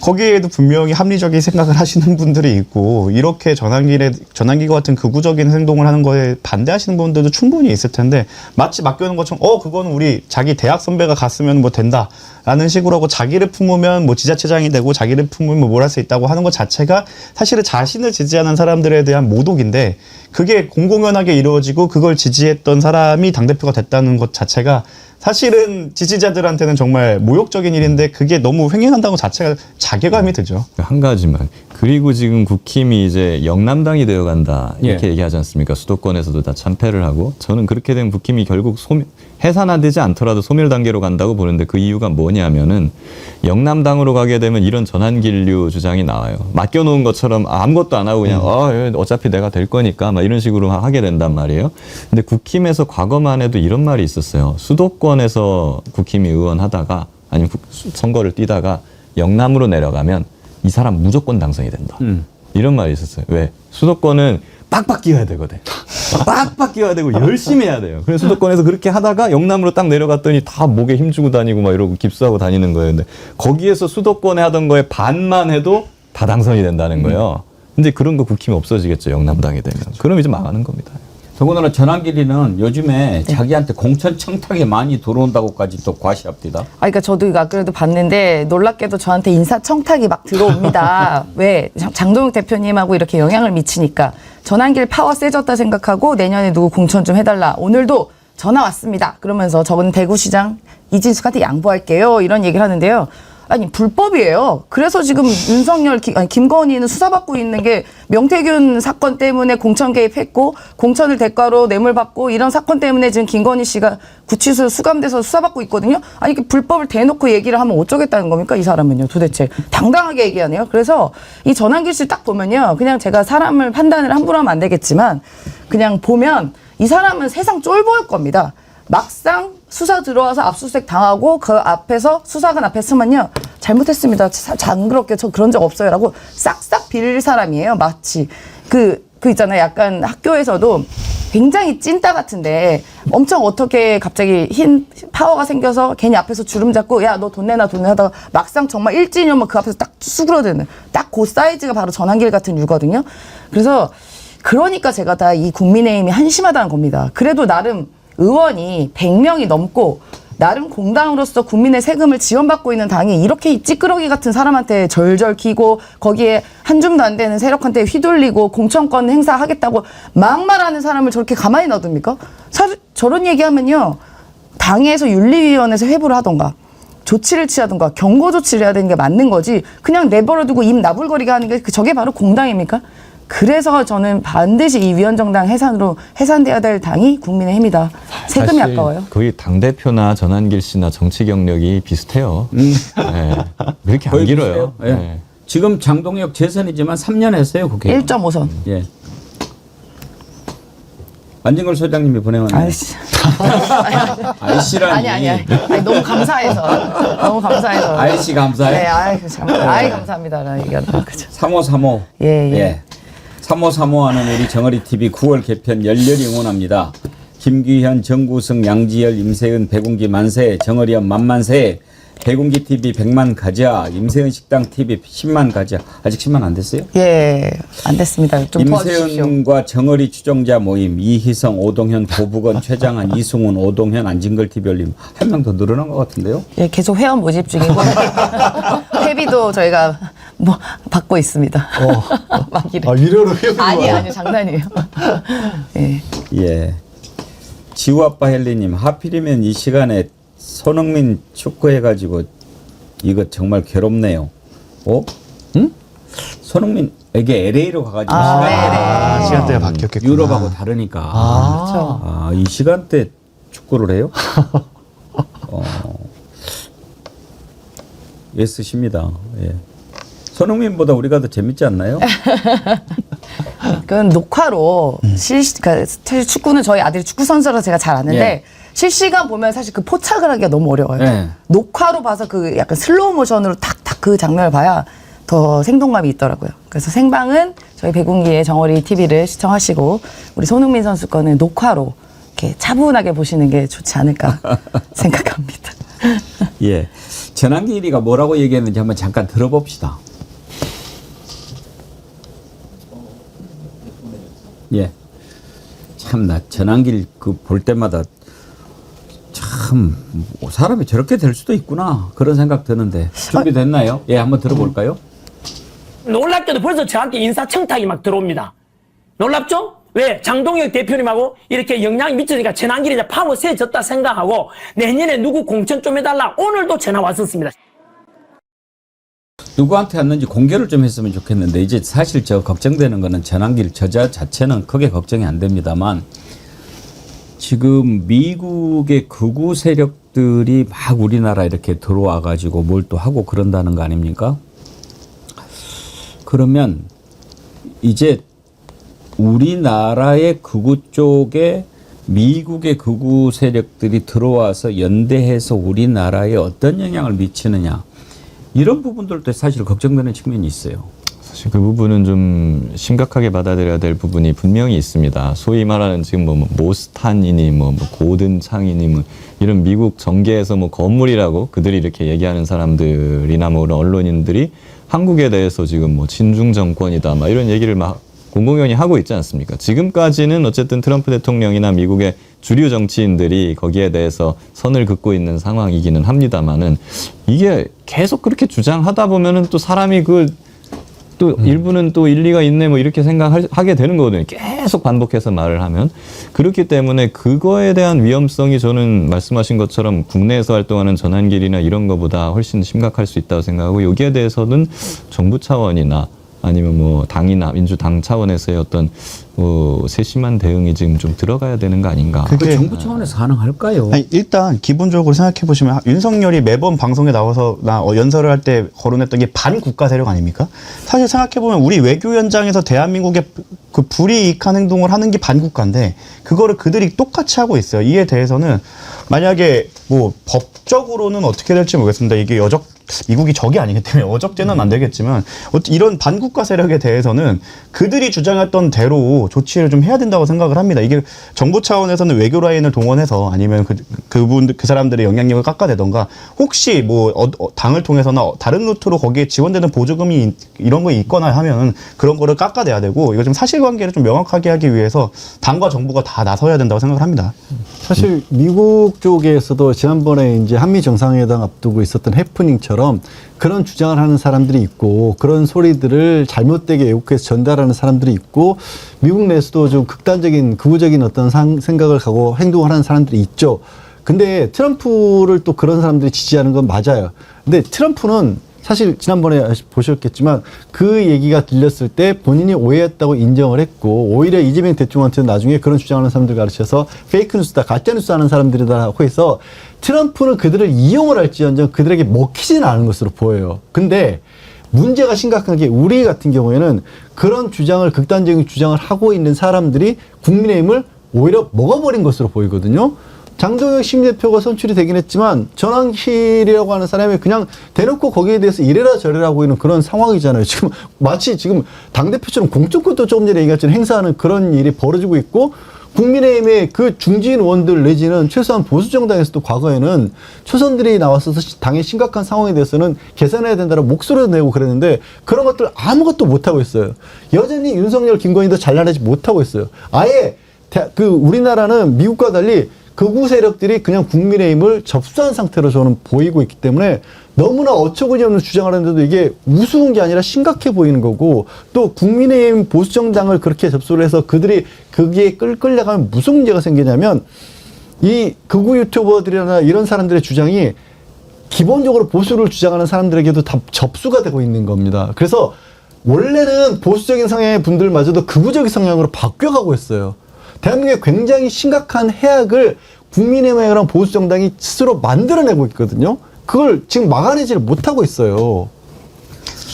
Speaker 5: 거기에도 분명히 합리적인 생각을 하시는 분들이 있고 이렇게 전환기와 같은 극우적인 행동을 하는 거에 반대하시는 분들도 충분히 있을 텐데 마치 맡겨놓은 것처럼 그거는 우리 자기 대학 선배가 갔으면 뭐 된다라는 식으로 하고 자기를 품으면 뭐 지자체장이 되고 자기를 품으면 뭐 뭘 할 수 있다고 하는 것 자체가 사실은 자신을 지지하는 사람들에 대한 모독인데 그게 공공연하게 이루어지고 그걸 지지했던 사람이 당대표가 됐다는 것 자체가 사실은 지지자들한테는 정말 모욕적인 일인데 그게 너무 횡행한다는 것 자체가 자괴감이 들죠.
Speaker 1: 한 가지만. 그리고 지금 국힘이 이제 영남당이 되어간다 이렇게
Speaker 2: 예.
Speaker 1: 얘기하지 않습니까? 수도권에서도 다 참패를 하고 저는 그렇게 된 국힘이 결국 해산화되지 않더라도 소멸 단계로 간다고 보는데 그 이유가 뭐냐면은 영남당으로 가게 되면 이런 전환길류 주장이 나와요. 맡겨놓은 것처럼 아무것도 안 하고 그냥 어차피 내가 될 거니까 막 이런 식으로 하게 된단 말이에요. 근데 국힘에서 과거만 해도 이런 말이 있었어요. 수도권에서 국힘이 의원하다가 아니면 선거를 뛰다가 영남으로 내려가면 이 사람 무조건 당선이 된다. 이런 말이 있었어요. 왜? 수도권은 빡빡 끼워야 되거든. 빡빡 끼워야 되고 열심히 해야 돼요. 그래서 수도권에서 그렇게 하다가 영남으로 딱 내려갔더니 다 목에 힘주고 다니고 막 이러고 깁스하고 다니는 거예요. 근데 거기에서 수도권에 하던 거에 반만 해도 다 당선이 된다는 거예요. 근데 그런 거 국힘이 없어지겠죠. 영남당이 되면. 그럼 이제 망하는 겁니다.
Speaker 2: 더군다나 전환길이는 요즘에 자기한테 공천 청탁이 많이 들어온다고까지 또 과시합니다.
Speaker 3: 그러니까 저도 이거 아까도 봤는데 놀랍게도 저한테 인사 청탁이 막 들어옵니다. 왜? 장동욱 대표님하고 이렇게 영향을 미치니까 전환길 파워 세졌다 생각하고 내년에 누구 공천 좀 해달라. 오늘도 전화 왔습니다. 그러면서 저는 대구시장 이진숙한테 양보할게요. 이런 얘기를 하는데요. 아니 불법이에요. 그래서 지금 윤석열, 김건희는 수사받고 있는 게 명태균 사건 때문에 공천 개입했고 공천을 대가로 뇌물 받고 이런 사건 때문에 지금 김건희 씨가 구치소에 수감돼서 수사받고 있거든요. 아니 이렇게 불법을 대놓고 얘기를 하면 어쩌겠다는 겁니까? 이 사람은요. 도대체 당당하게 얘기하네요. 그래서 이 전환길 씨 딱 보면요. 그냥 제가 사람을 판단을 함부로 하면 안 되겠지만 그냥 보면 이 사람은 세상 쫄보일 겁니다. 막상 수사 들어와서 압수수색 당하고 그 앞에서 수사관 앞에 서면요. 잘못했습니다. 장그럽게 저 그런 적 없어요. 라고 싹싹 빌릴 사람이에요. 마치. 그 있잖아요. 약간 학교에서도 굉장히 찐따 같은데 엄청 어떻게 갑자기 흰 파워가 생겨서 괜히 앞에서 주름 잡고 야, 너 돈 내놔 돈 내놔 하다가 막상 정말 일진이면 그 앞에서 딱 수그러드는 딱 그 사이즈가 바로 전환길 같은 류거든요. 그래서 그러니까 제가 다 이 국민의힘이 한심하다는 겁니다. 그래도 나름 의원이 100명이 넘고 나름 공당으로서 국민의 세금을 지원받고 있는 당이 이렇게 찌끄러기 같은 사람한테 절절 기고 거기에 한 줌도 안 되는 세력한테 휘둘리고 공천권 행사하겠다고 막말하는 사람을 저렇게 가만히 놔둡니까? 저런 얘기하면요. 당에서 윤리위원회에서 회부를 하던가 조치를 취하던가 경고 조치를 해야 되는 게 맞는 거지 그냥 내버려두고 입 나불거리게 하는 게 저게 바로 공당입니까? 그래서 저는 반드시 이 위원정당 해산돼야 될 당이 국민의힘이다. 세금이
Speaker 1: 사실
Speaker 3: 아까워요.
Speaker 1: 거의 당대표나 전환길 씨나 정치 경력이 비슷해요. 네. 그렇게 안
Speaker 2: 거의
Speaker 1: 길어요.
Speaker 2: 비슷해요. 예.
Speaker 1: 네.
Speaker 2: 지금 장동혁 재선이지만 3년 했어요. 국회.
Speaker 3: 1.5선.
Speaker 2: 예. 안진걸 소장님이 보내왔네요.
Speaker 3: 아이씨.
Speaker 2: 아이씨라니.
Speaker 3: 아니. 너무 감사해서. 너무 감사해서.
Speaker 2: 아이씨 감사해.
Speaker 3: 네, 아이 감사합니다. 얘기하다. 그죠.
Speaker 2: 3535.
Speaker 3: 예.
Speaker 2: 3535 하는 우리 정어리TV 9월 개편 열렬히 응원합니다. 김규현, 정구승, 양지열, 임세은, 백운기 만세, 정어리연 만만세, 백운기TV 100만 가자, 임세은 식당TV 10만 가자. 아직 10만 안 됐어요?
Speaker 3: 예, 안 됐습니다. 좀 도와주십시오.
Speaker 2: 임세은과 정어리 추종자 모임, 이희성, 오동현, 고북원, 최장한, 이승훈, 오동현, 안진걸TV 올림. 한 명 더 늘어난 것 같은데요?
Speaker 3: 예, 계속 회원 모집 중이고 회비도 저희가 뭐 받고 있습니다. 막 이래.
Speaker 4: 위로로 해요.
Speaker 3: 아니요, 장난이에요. 예.
Speaker 2: 예. 지우 아빠 헬리님, 하필이면 이 시간에 손흥민 축구해가지고 이거 정말 괴롭네요. 어?
Speaker 4: 응?
Speaker 2: 손흥민에게 LA로 가가지고
Speaker 5: 시간대가 바뀌었겠구나.
Speaker 2: 유럽하고 다르니까.
Speaker 3: 그렇죠.
Speaker 2: 이 시간대 축구를 해요? 애쓰십니다. 예. 손흥민보다 우리가 더 재밌지 않나요?
Speaker 3: 그건 녹화로 그러니까 사실 축구는 저희 아들이 축구 선수라서 제가 잘 아는데
Speaker 2: 예.
Speaker 3: 실시간 보면 사실 그 포착을 하기가 너무 어려워요.
Speaker 2: 예.
Speaker 3: 녹화로 봐서 그 약간 슬로우 모션으로 탁탁 그 장면을 봐야 더 생동감이 있더라고요. 그래서 생방은 저희 백운기의 정어리 TV를 시청하시고 우리 손흥민 선수 거는 녹화로 이렇게 차분하게 보시는 게 좋지 않을까 생각합니다.
Speaker 2: 예. 전환길이가 뭐라고 얘기했는지 한번 잠깐 들어봅시다. 예. 참나 전환길 그 볼 때마다 참 사람이 저렇게 될 수도 있구나 그런 생각 드는데 준비됐나요? 예, 한번 들어볼까요?
Speaker 6: 놀랍게도 벌써 저한테 인사청탁이 막 들어옵니다. 놀랍죠? 왜? 장동혁 대표님하고 이렇게 영향이 미치니까 전환길이 이제 파고 세졌다 생각하고 내년에 누구 공천 좀 해달라 오늘도 전화 왔었습니다.
Speaker 2: 누구한테 왔는지 공개를 좀 했으면 좋겠는데 이제 사실 저 걱정되는 거는 전환길 저자 자체는 크게 걱정이 안 됩니다만 지금 미국의 극우 세력들이 막 우리나라 이렇게 들어와 가지고 뭘 또 하고 그런다는 거 아닙니까? 그러면 이제 우리나라의 극우 쪽에 미국의 극우 세력들이 들어와서 연대해서 우리나라에 어떤 영향을 미치느냐 이런 부분들도 사실 걱정되는 측면이 있어요.
Speaker 1: 사실 그 부분은 좀 심각하게 받아들여야 될 부분이 분명히 있습니다. 소위 말하는 지금 뭐 모스탄이니 뭐 고든창이니 뭐 이런 미국 정계에서 뭐 건물이라고 그들이 이렇게 얘기하는 사람들이나 뭐 언론인들이 한국에 대해서 지금 뭐 친중 정권이다 막 이런 얘기를 막 공공연히 하고 있지 않습니까? 지금까지는 어쨌든 트럼프 대통령이나 미국의 주류 정치인들이 거기에 대해서 선을 긋고 있는 상황이기는 합니다만은 이게 계속 그렇게 주장하다 보면은 또 사람이 또 일부는 또 일리가 있네 뭐 이렇게 생각하게 되는 거거든요. 계속 반복해서 말을 하면. 그렇기 때문에 그거에 대한 위험성이 저는 말씀하신 것처럼 국내에서 활동하는 전환길이나 이런 거보다 훨씬 심각할 수 있다고 생각하고 여기에 대해서는 정부 차원이나 아니면 뭐 당이나 민주당 차원에서의 어떤 세심한 대응이 지금 좀 들어가야 되는 거 아닌가.
Speaker 2: 그 정부 차원에서 가능할까요?
Speaker 5: 아니, 일단 기본적으로 생각해 보시면 윤석열이 매번 방송에 나와서 연설을 할 때 거론했던 게 반국가 세력 아닙니까? 사실 생각해 보면 우리 외교 현장에서 대한민국의 그 불이익한 행동을 하는 게 반국가인데 그거를 그들이 똑같이 하고 있어요. 이에 대해서는 만약에 뭐 법적으로는 어떻게 될지 모르겠습니다. 이게 미국이 적이 아니기 때문에 어적죄는 안 되겠지만 이런 반국가 세력에 대해서는 그들이 주장했던 대로 조치를 좀 해야 된다고 생각을 합니다. 이게 정부 차원에서는 외교 라인을 동원해서 아니면 그 사람들의 영향력을 깎아내던가 혹시 뭐 당을 통해서나 다른 루트로 거기에 지원되는 보조금이 이런 거 있거나 하면 그런 거를 깎아내야 되고 이거 좀 사실관계를 좀 명확하게 하기 위해서 당과 정부가 다 나서야 된다고 생각을 합니다.
Speaker 4: 사실 미국 쪽에서도 지난번에 이제 한미 정상회담 앞두고 있었던 해프닝처럼 그런 주장을 하는 사람들이 있고 그런 소리들을 잘못되게 왜곡해서 전달하는 사람들이 있고 미국 내에서도 좀 극우적인 어떤 생각을 갖고 행동을 하는 사람들이 있죠. 근데 트럼프를 또 그런 사람들이 지지하는 건 맞아요. 근데 트럼프는 사실 지난번에 보셨겠지만 그 얘기가 들렸을 때 본인이 오해했다고 인정을 했고 오히려 이재명 대통령한테 나중에 그런 주장하는 사람들 가르쳐서 페이크 뉴스다 가짜뉴스 하는 사람들이다 하고 해서 트럼프는 그들을 이용을 할지언정 그들에게 먹히지는 않은 것으로 보여요. 근데 문제가 심각한 게 우리 같은 경우에는 그런 주장을 극단적인 주장을 하고 있는 사람들이 국민의힘을 오히려 먹어버린 것으로 보이거든요. 장동혁 심대표가 선출이 되긴 했지만 전환길이라고 하는 사람이 그냥 대놓고 거기에 대해서 이래라 저래라 하고 있는 그런 상황이잖아요. 지금 마치 지금 당대표처럼 공천권도 조금 전에 얘기했지만 행사하는 그런 일이 벌어지고 있고 국민의힘의 그 중진 의원들 내지는 최소한 보수정당에서도 과거에는 초선들이 나왔어서 당의 심각한 상황에 대해서는 개선해야 된다고 목소리를 내고 그랬는데 그런 것들 아무것도 못하고 있어요. 여전히 윤석열, 김건희도 잘라내지 못하고 있어요. 아예 우리나라는 미국과 달리 극우 세력들이 그냥 국민의힘을 접수한 상태로 저는 보이고 있기 때문에 너무나 어처구니 없는 주장을 하는데도 이게 우스운 게 아니라 심각해 보이는 거고, 또 국민의힘 보수정당을 그렇게 접수를 해서 그들이 거기에 끌려가면 무슨 문제가 생기냐면, 이 극우 유튜버들이나 이런 사람들의 주장이 기본적으로 보수를 주장하는 사람들에게도 다 접수가 되고 있는 겁니다. 그래서 원래는 보수적인 성향의 분들마저도 극우적인 성향으로 바뀌어가고 있어요. 대한민국에 굉장히 심각한 해악을 국민의힘이랑 보수정당이 스스로 만들어내고 있거든요. 그걸 지금 막아내지를 못하고 있어요.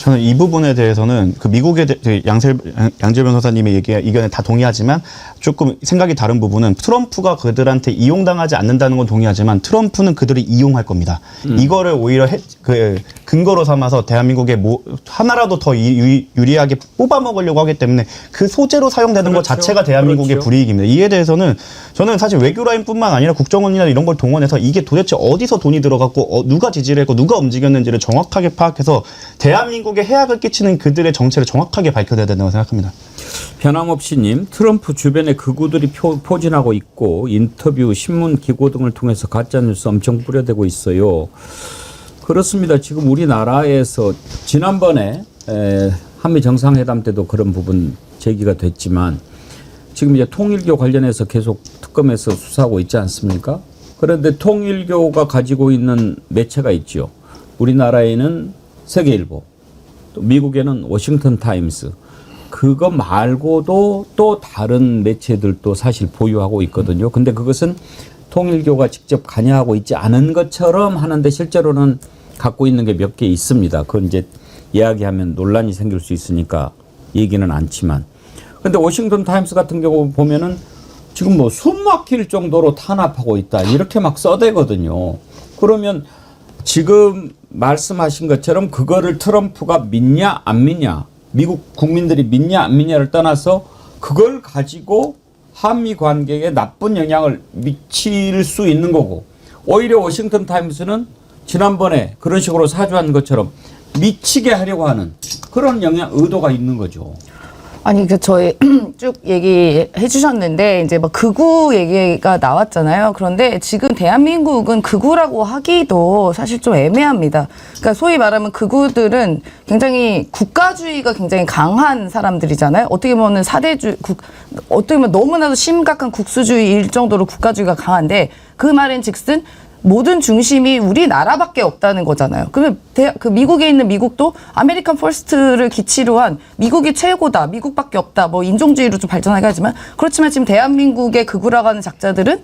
Speaker 5: 저는 이 부분에 대해서는 그 미국의 양재 변호사님의 의견에 다 동의하지만 조금 생각이 다른 부분은 트럼프가 그들한테 이용당하지 않는다는 건 동의하지만 트럼프는 그들을 이용할 겁니다. 이거를 오히려 근거로 삼아서 대한민국에 하나라도 더 유리하게 뽑아먹으려고 하기 때문에 그 소재로 사용되는 것 자체가 대한민국의 불이익입니다. 이에 대해서는 저는 사실 외교라인뿐만 아니라 국정원이나 이런 걸 동원해서 이게 도대체 어디서 돈이 들어갔고 누가 지지를 했고 누가 움직였는지를 정확하게 파악해서 대한민국에 해악을 끼치는 그들의 정체를 정확하게 밝혀내야 된다고 생각합니다.
Speaker 2: 변함없이님, 트럼프 주변에 극우들이 포진하고 있고 인터뷰, 신문, 기고 등을 통해서 가짜뉴스 엄청 뿌려대고 있어요. 그렇습니다. 지금 우리나라에서 지난번에 한미 정상회담 때도 그런 부분 제기가 됐지만 지금 이제 통일교 관련해서 계속 특검에서 수사하고 있지 않습니까? 그런데 통일교가 가지고 있는 매체가 있죠. 우리나라에는 세계일보, 또 미국에는 워싱턴 타임스. 그거 말고도 또 다른 매체들도 사실 보유하고 있거든요. 근데 그것은 통일교가 직접 관여하고 있지 않은 것처럼 하는데 실제로는 갖고 있는 게 몇 개 있습니다. 그건 이제 이야기하면 논란이 생길 수 있으니까 얘기는 않지만. 근데 워싱턴 타임스 같은 경우 보면은 지금 뭐 숨 막힐 정도로 탄압하고 있다. 이렇게 막 써대거든요. 그러면 지금 말씀하신 것처럼 그거를 트럼프가 믿냐 안 믿냐, 미국 국민들이 믿냐 안 믿냐를 떠나서 그걸 가지고 한미 관계에 나쁜 영향을 미칠 수 있는 거고, 오히려 워싱턴 타임스는 지난번에 그런 식으로 사주한 것처럼 미치게 하려고 하는 그런 의도가 있는 거죠.
Speaker 3: 아니, 저희 쭉 얘기해 주셨는데, 이제 뭐 극우 얘기가 나왔잖아요. 그런데 지금 대한민국은 극우라고 하기도 사실 좀 애매합니다. 그러니까 소위 말하면 극우들은 굉장히 국가주의가 굉장히 강한 사람들이잖아요. 어떻게 보면 어떻게 보면 너무나도 심각한 국수주의일 정도로 국가주의가 강한데, 그 말인 즉슨 모든 중심이 우리나라밖에 없다는 거잖아요. 그러면 그 미국에 있는 미국도 아메리칸 퍼스트를 기치로 한 미국이 최고다, 미국밖에 없다, 뭐 인종주의로 좀 발전하게 하지만, 그렇지만 지금 대한민국의 극우라고 하는 작자들은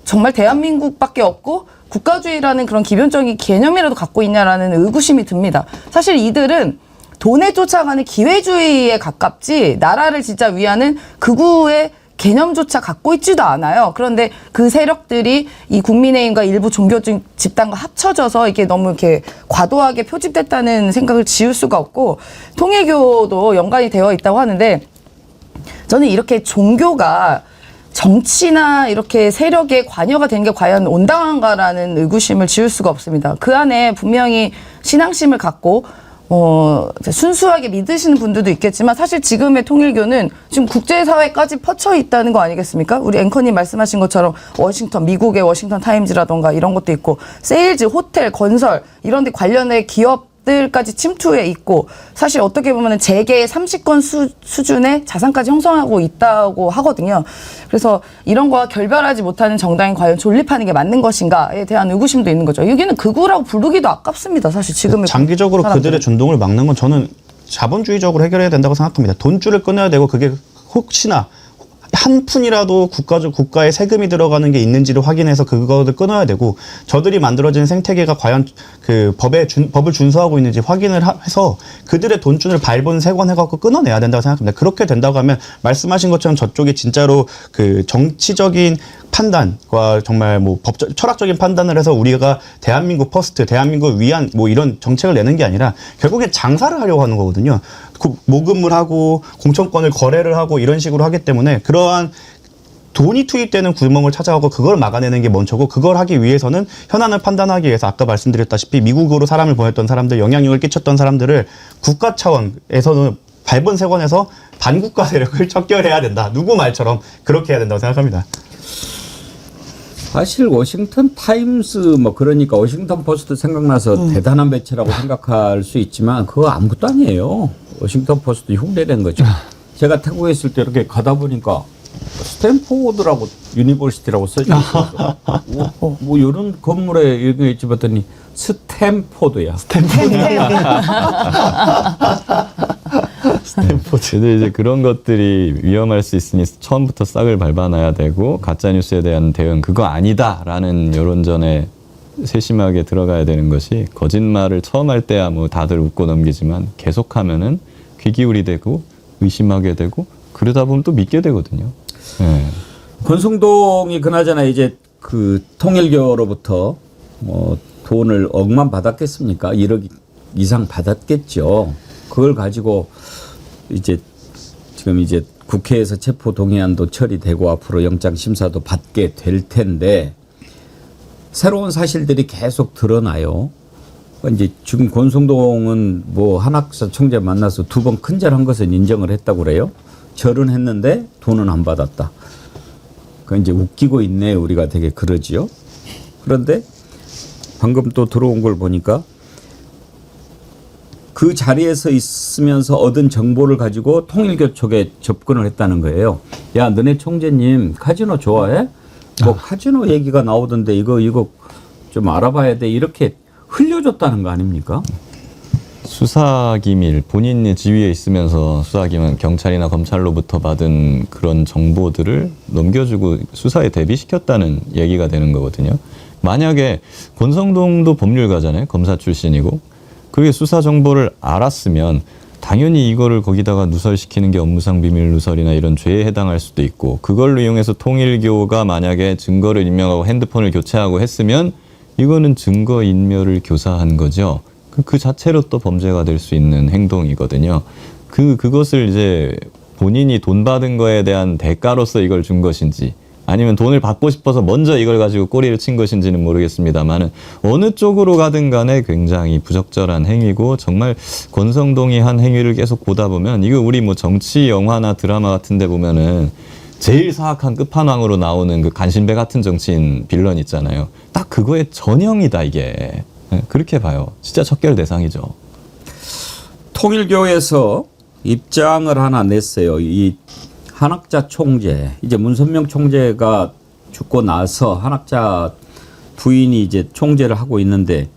Speaker 3: 정말 대한민국밖에 없고 국가주의라는 그런 기본적인 개념이라도 갖고 있냐라는 의구심이 듭니다. 사실 이들은 돈에 쫓아가는 기회주의에 가깝지 나라를 진짜 위하는 극우의 개념조차 갖고 있지도 않아요. 그런데 그 세력들이 이 국민의힘과 일부 종교 집단과 합쳐져서 이게 너무 이렇게 과도하게 표집됐다는 생각을 지울 수가 없고, 통일교도 연관이 되어 있다고 하는데, 저는 이렇게 종교가 정치나 이렇게 세력에 관여가 된 게 과연 온당한가라는 의구심을 지울 수가 없습니다. 그 안에 분명히 신앙심을 갖고 순수하게 믿으시는 분들도 있겠지만, 사실 지금의 통일교는 지금 국제사회까지 퍼쳐 있다는 거 아니겠습니까? 우리 앵커님 말씀하신 것처럼 미국의 워싱턴 타임즈라던가 이런 것도 있고, 세일즈, 호텔, 건설 이런 데 관련해 기업들까지 침투해 있고, 사실 어떻게 보면 재계의 30건 수준의 자산까지 형성하고 있다고 하거든요. 그래서 이런 거와 결별하지 못하는 정당이 과연 존립하는 게 맞는 것인가에 대한 의구심도 있는 거죠. 여기는 극우라고 부르기도 아깝습니다. 사실 지금의
Speaker 5: 장기적으로
Speaker 3: 사람들은.
Speaker 5: 그들의 준동을 막는 건 저는 자본주의적으로 해결해야 된다고 생각합니다. 돈줄을 끊어야 되고, 그게 혹시나 한 푼이라도 국가에 세금이 들어가는 게 있는지를 확인해서 그거를 끊어야 되고, 저들이 만들어진 생태계가 과연 그 법을 준수하고 있는지 확인을 해서 그들의 돈줄을 발본색원해갖고 끊어내야 된다고 생각합니다. 그렇게 된다고 하면 말씀하신 것처럼 저쪽이 진짜로 그 정치적인 판단과 정말 뭐 철학적인 판단을 해서 우리가 대한민국 퍼스트, 대한민국 위한 뭐 이런 정책을 내는 게 아니라 결국엔 장사를 하려고 하는 거거든요. 모금을 하고 공천권을 거래를 하고 이런 식으로 하기 때문에 그러한 돈이 투입되는 구멍을 찾아가고 그걸 막아내는 게 먼저고, 그걸 하기 위해서는 현안을 판단하기 위해서 아까 말씀드렸다시피 미국으로 사람을 보냈던 사람들, 영향력을 끼쳤던 사람들을 국가 차원에서는 발본색원에서 반국가 세력을 척결해야 된다. 누구 말처럼 그렇게 해야 된다고 생각합니다.
Speaker 2: 사실 워싱턴 타임스 뭐 그러니까 워싱턴 포스트 생각나서 대단한 매체라고 생각할 수 있지만 그거 아무것도 아니에요. 워싱턴 포스트 흉내낸 거죠. 제가 태국에 있을 때 이렇게 가다 보니까 스탠포드라고 유니버시티라고 써져 있어요. 뭐 이런 건물에 이렇게 있지 봤더니 스탠포드야.
Speaker 1: 근데 이제 그런 것들이 위험할 수 있으니 처음부터 싹을 밟아놔야 되고 가짜 뉴스에 대한 대응 그거 아니다라는 여론전에 세심하게 들어가야 되는 것이 거짓말을 처음 할 때야 뭐 다들 웃고 넘기지만 계속하면은 귀 기울이되고 의심하게 되고 그러다 보면 또 믿게 되거든요. 네.
Speaker 2: 권성동이 그나저나 이제 그 통일교로부터 뭐 돈을 억만 받았겠습니까? 1억 이상 받았겠죠. 그걸 가지고 이제 지금 이제 국회에서 체포 동의안도 처리되고 앞으로 영장 심사도 받게 될 텐데 새로운 사실들이 계속 드러나요. 이제 지금 권성동은 뭐 한학사 총재 만나서 2번 큰절한 것은 인정을 했다고 그래요. 절은 했는데 돈은 안 받았다. 그 이제 웃기고 있네 우리가 되게 그러지요. 그런데 방금 또 들어온 걸 보니까 그 자리에서 있으면서 얻은 정보를 가지고 통일교 쪽에 접근을 했다는 거예요. 야, 너네 총재님 카지노 좋아해? 뭐 카지노 얘기가 나오던데 이거 좀 알아봐야 돼. 이렇게 흘려줬다는 거 아닙니까?
Speaker 1: 수사기밀 본인의 지위에 있으면서 수사기밀 경찰이나 검찰로부터 받은 그런 정보들을 넘겨주고 수사에 대비시켰다는 얘기가 되는 거거든요. 만약에 권성동도 법률가잖아요. 검사 출신이고 그게 수사 정보를 알았으면 당연히 이거를 거기다가 누설시키는 게 업무상 비밀 누설이나 이런 죄에 해당할 수도 있고 그걸로 이용해서 통일교가 만약에 증거를 인멸하고 핸드폰을 교체하고 했으면 이거는 증거 인멸을 교사한 거죠. 그 자체로 또 범죄가 될 수 있는 행동이거든요. 그것을 이제 본인이 돈 받은 거에 대한 대가로서 이걸 준 것인지 아니면 돈을 받고 싶어서 먼저 이걸 가지고 꼬리를 친 것인지는 모르겠습니다만은 어느 쪽으로 가든 간에 굉장히 부적절한 행위고 정말 권성동이 한 행위를 계속 보다 보면 이거 우리 뭐 정치 영화나 드라마 같은 데 보면은 제일 사악한 끝판왕으로 나오는 그 간신배 같은 정치인 빌런 있잖아요. 딱 그거의 전형이다 이게. 그렇게 봐요. 진짜 척결 대상이죠.
Speaker 2: 통일교에서 입장을 하나 냈어요. 이 한학자 총재, 이제 문선명 총재가 죽고 나서 한학자 부인이 이제 총재를 하고 있는데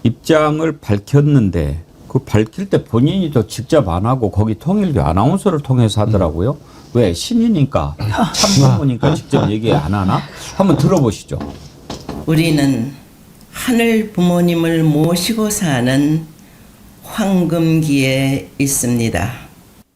Speaker 2: 입장을 밝혔는데 그 밝힐 때 본인이 또 직접 안 하고 거기 통일교 아나운서를 통해서 하더라고요. 왜? 신이니까 참부모니까 직접 얘기 안 하나? 한번 들어보시죠.
Speaker 7: 우리는 하늘 부모님을 모시고 사는 황금기에 있습니다.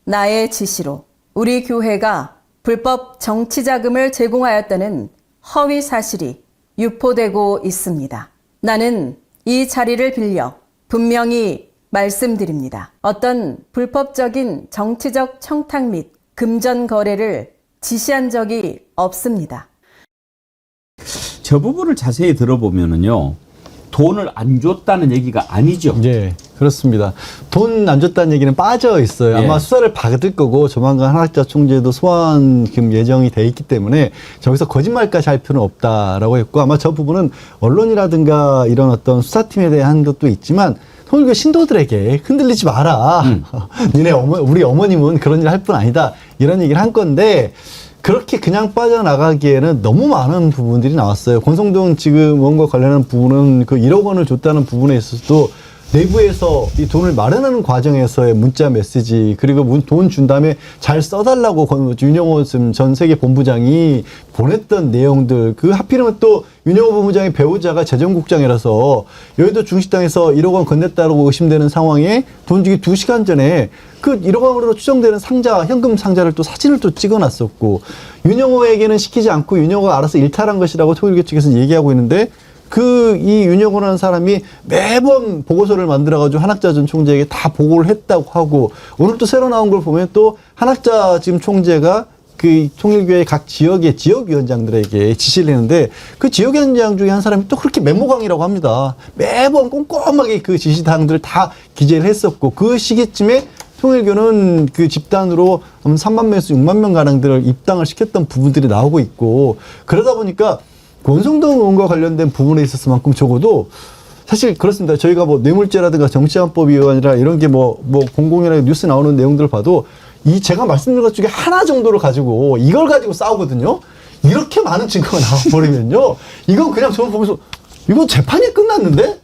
Speaker 8: 나의 지시로 우리 교회가 불법 정치 자금을 제공하였다는 허위 사실이 유포되고 있습니다. 나는 이 자리를 빌려 분명히 말씀드립니다. 어떤 불법적인 정치적 청탁 및 금전 거래를 지시한 적이 없습니다.
Speaker 2: 저 부분을 자세히 들어보면은요. 돈을 안 줬다는 얘기가 아니죠.
Speaker 4: 예, 그렇습니다. 돈 안 줬다는 얘기는 빠져 있어요.
Speaker 2: 예.
Speaker 4: 아마 수사를 받을 거고 조만간 한학자 총재도 소환 예정이 돼 있기 때문에 저기서 거짓말까지 할 필요는 없다라고 했고 아마 저 부분은 언론이라든가 이런 어떤 수사팀에 대한 것도 있지만 통일교 신도들에게 흔들리지 마라. 우리 어머님은 그런 일 할 뿐 아니다. 이런 얘기를 한 건데 그렇게 그냥 빠져나가기에는 너무 많은 부분들이 나왔어요. 권성동 지금 원과 관련한 부분은 그 1억 원을 줬다는 부분에 있어서도 내부에서 이 돈을 마련하는 과정에서의 문자 메시지 그리고 돈 준 다음에 잘 써달라고 윤영호 전 세계 본부장이 보냈던 내용들 그 하필이면 또 윤영호 본부장의 배우자가 재정국장이라서 여의도 중식당에서 1억 원 건넸다고 의심되는 상황에 돈 주기 2시간 전에 그 1억 원으로 추정되는 상자 현금 상자를 또 사진을 또 찍어놨었고 윤영호에게는 시키지 않고 윤영호가 알아서 일탈한 것이라고 통일교 측에서 얘기하고 있는데 이 윤영호라는 사람이 매번 보고서를 만들어가지고 한학자 전 총재에게 다 보고를 했다고 하고 오늘 또 새로 나온 걸 보면 또 한학자 지금 총재가 그 통일교의 각 지역의 지역위원장들에게 지시를 했는데 그 지역위원장 중에 한 사람이 또 그렇게 메모강이라고 합니다. 매번 꼼꼼하게 그 지시사항들을 다 기재를 했었고 그 시기쯤에 통일교는 그 집단으로 3만 명에서 6만 명 가량들을 입당을 시켰던 부분들이 나오고 있고 그러다 보니까 권성동 의원과 관련된 부분에 있어서만큼 적어도 사실 그렇습니다. 저희가 뭐 뇌물죄라든가 정치안법 위반이라 이런 게 뭐 공공이나 뉴스 나오는 내용들을 봐도 이 제가 말씀드린 것 중에 하나 정도를 가지고 이걸 가지고 싸우거든요. 이렇게 많은 증거가 나와버리면요. 이건 그냥 저는 보면서 이건 재판이 끝났는데?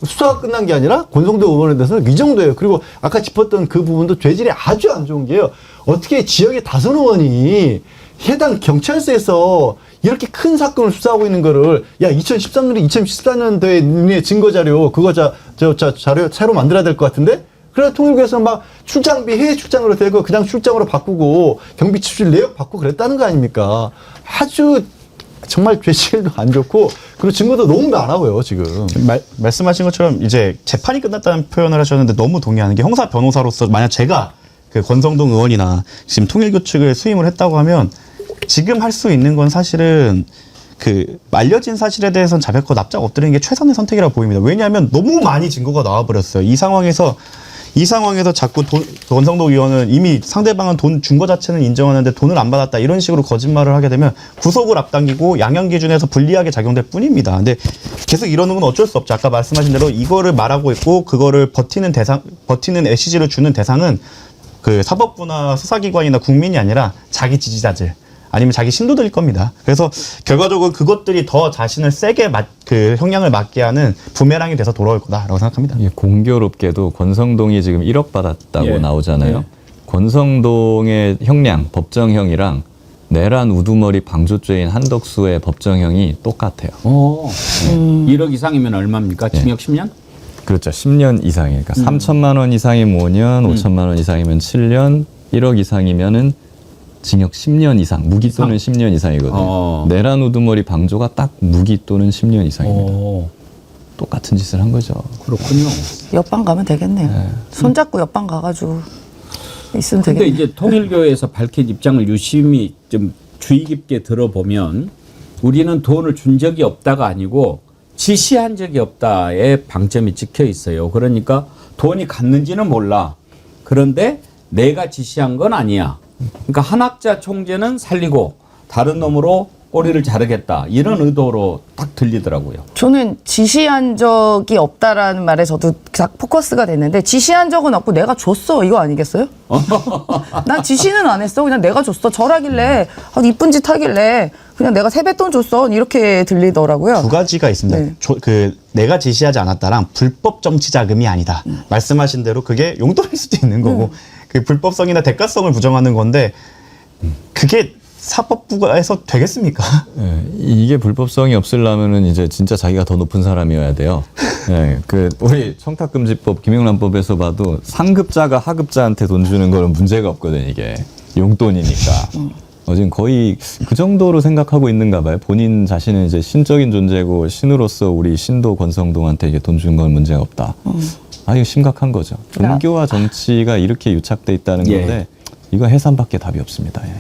Speaker 4: 수사가 끝난 게 아니라 권성동 의원에 대해서는 이 정도예요. 그리고 아까 짚었던 그 부분도 죄질이 아주 안 좋은 게요. 어떻게 지역의 다선 의원이 해당 경찰서에서 이렇게 큰 사건을 수사하고 있는 거를 2013년에 2014년도에 증거 자료 그거 자료 새로 만들어야 될 것 같은데 그래 통일부에서 막 출장비 해외 출장으로 되고 그냥 출장으로 바꾸고 경비 추출 내역 바꾸고 그랬다는 거 아닙니까? 아주 정말 죄질도 안 좋고 그리고 증거도 너무 많아요 지금.
Speaker 5: 말씀하신 것처럼 이제 재판이 끝났다는 표현을 하셨는데 너무 동의하는 게 형사 변호사로서 만약 제가 그 권성동 의원이나 지금 통일교 측을 수임을 했다고 하면 지금 할 수 있는 건 사실은 그 알려진 사실에 대해서는 자백과 납작 엎드리는 게 최선의 선택이라고 보입니다. 왜냐하면 너무 많이 증거가 나와버렸어요. 이 상황에서 자꾸 권성동 의원은 이미 상대방은 돈 준 거 자체는 인정하는데 돈을 안 받았다 이런 식으로 거짓말을 하게 되면 구속을 앞당기고 양형 기준에서 불리하게 작용될 뿐입니다. 근데 계속 이러는 건 어쩔 수 없죠. 아까 말씀하신 대로 이거를 말하고 있고 그거를 버티는 메시지를 주는 대상은 그 사법부나 수사기관이나 국민이 아니라 자기 지지자들 아니면 자기 신도들일 겁니다. 그래서 결과적으로 그것들이 더 자신을 세게 그 형량을 맞게 하는 부메랑이 돼서 돌아올 거다라고 생각합니다.
Speaker 1: 예, 공교롭게도 권성동이 지금 1억 받았다고
Speaker 2: 예.
Speaker 1: 나오잖아요.
Speaker 2: 예.
Speaker 1: 권성동의 형량, 법정형이랑 내란 우두머리 방조죄인 한덕수의 법정형이 똑같아요.
Speaker 2: 1억 이상이면 얼마입니까? 징역 10년?
Speaker 1: 그렇죠. 10년 이상이에요. 그러니까 3천만 원 이상이면 5년, 5천만 원 이상이면 7년, 1억 이상이면은 징역 10년 이상, 무기 또는 10년 이상이거든요. 내란 우두머리 방조가 딱 무기 또는 10년 이상입니다. 똑같은 짓을 한 거죠.
Speaker 2: 그렇군요.
Speaker 3: 옆방 가면 되겠네요. 손잡고 옆방 가가지고 있으면
Speaker 2: 근데
Speaker 3: 되겠네요.
Speaker 2: 이제 통일교에서 밝힌 입장을 유심히 좀 주의 깊게 들어보면 우리는 돈을 준 적이 없다가 아니고 지시한 적이 없다의 방점이 찍혀 있어요. 그러니까 돈이 갔는지는 몰라. 그런데 내가 지시한 건 아니야. 그러니까 한학자 총재는 살리고 다른 놈으로 꼬리를 자르겠다. 이런 의도로 딱 들리더라고요.
Speaker 3: 저는 지시한 적이 없다라는 말에 저도 딱 포커스가 됐는데 지시한 적은 없고 내가 줬어 이거 아니겠어요? 난 지시는 안 했어. 그냥 내가 줬어. 절하길래 이쁜 짓 하길래 그냥 내가 세뱃돈 줬어 이렇게 들리더라고요.
Speaker 5: 두 가지가 있습니다.
Speaker 3: 네.
Speaker 5: 그 내가 지시하지 않았다랑 불법 정치 자금이 아니다. 말씀하신 대로 그게 용돈일 수도 있는 거고 그 불법성이나 대가성을 부정하는 건데 그게 사법부에서 되겠습니까?
Speaker 1: 예, 이게 불법성이 없으려면은 이제 진짜 자기가 더 높은 사람이어야 돼요. 예, 그 우리 청탁금지법 김영란법에서 봐도 상급자가 하급자한테 돈 주는 거는 문제가 없거든 이게 용돈이니까. 지금 거의 그 정도로 생각하고 있는가 봐요. 본인 자신은 이제 신적인 존재고 신으로서 우리 신도 권성동한테 이게 돈 준 건 문제가 없다. 이거 심각한 거죠. 종교와 정치가 이렇게 유착돼 있다는
Speaker 2: 예.
Speaker 1: 건데 이거 해산밖에 답이 없습니다. 예.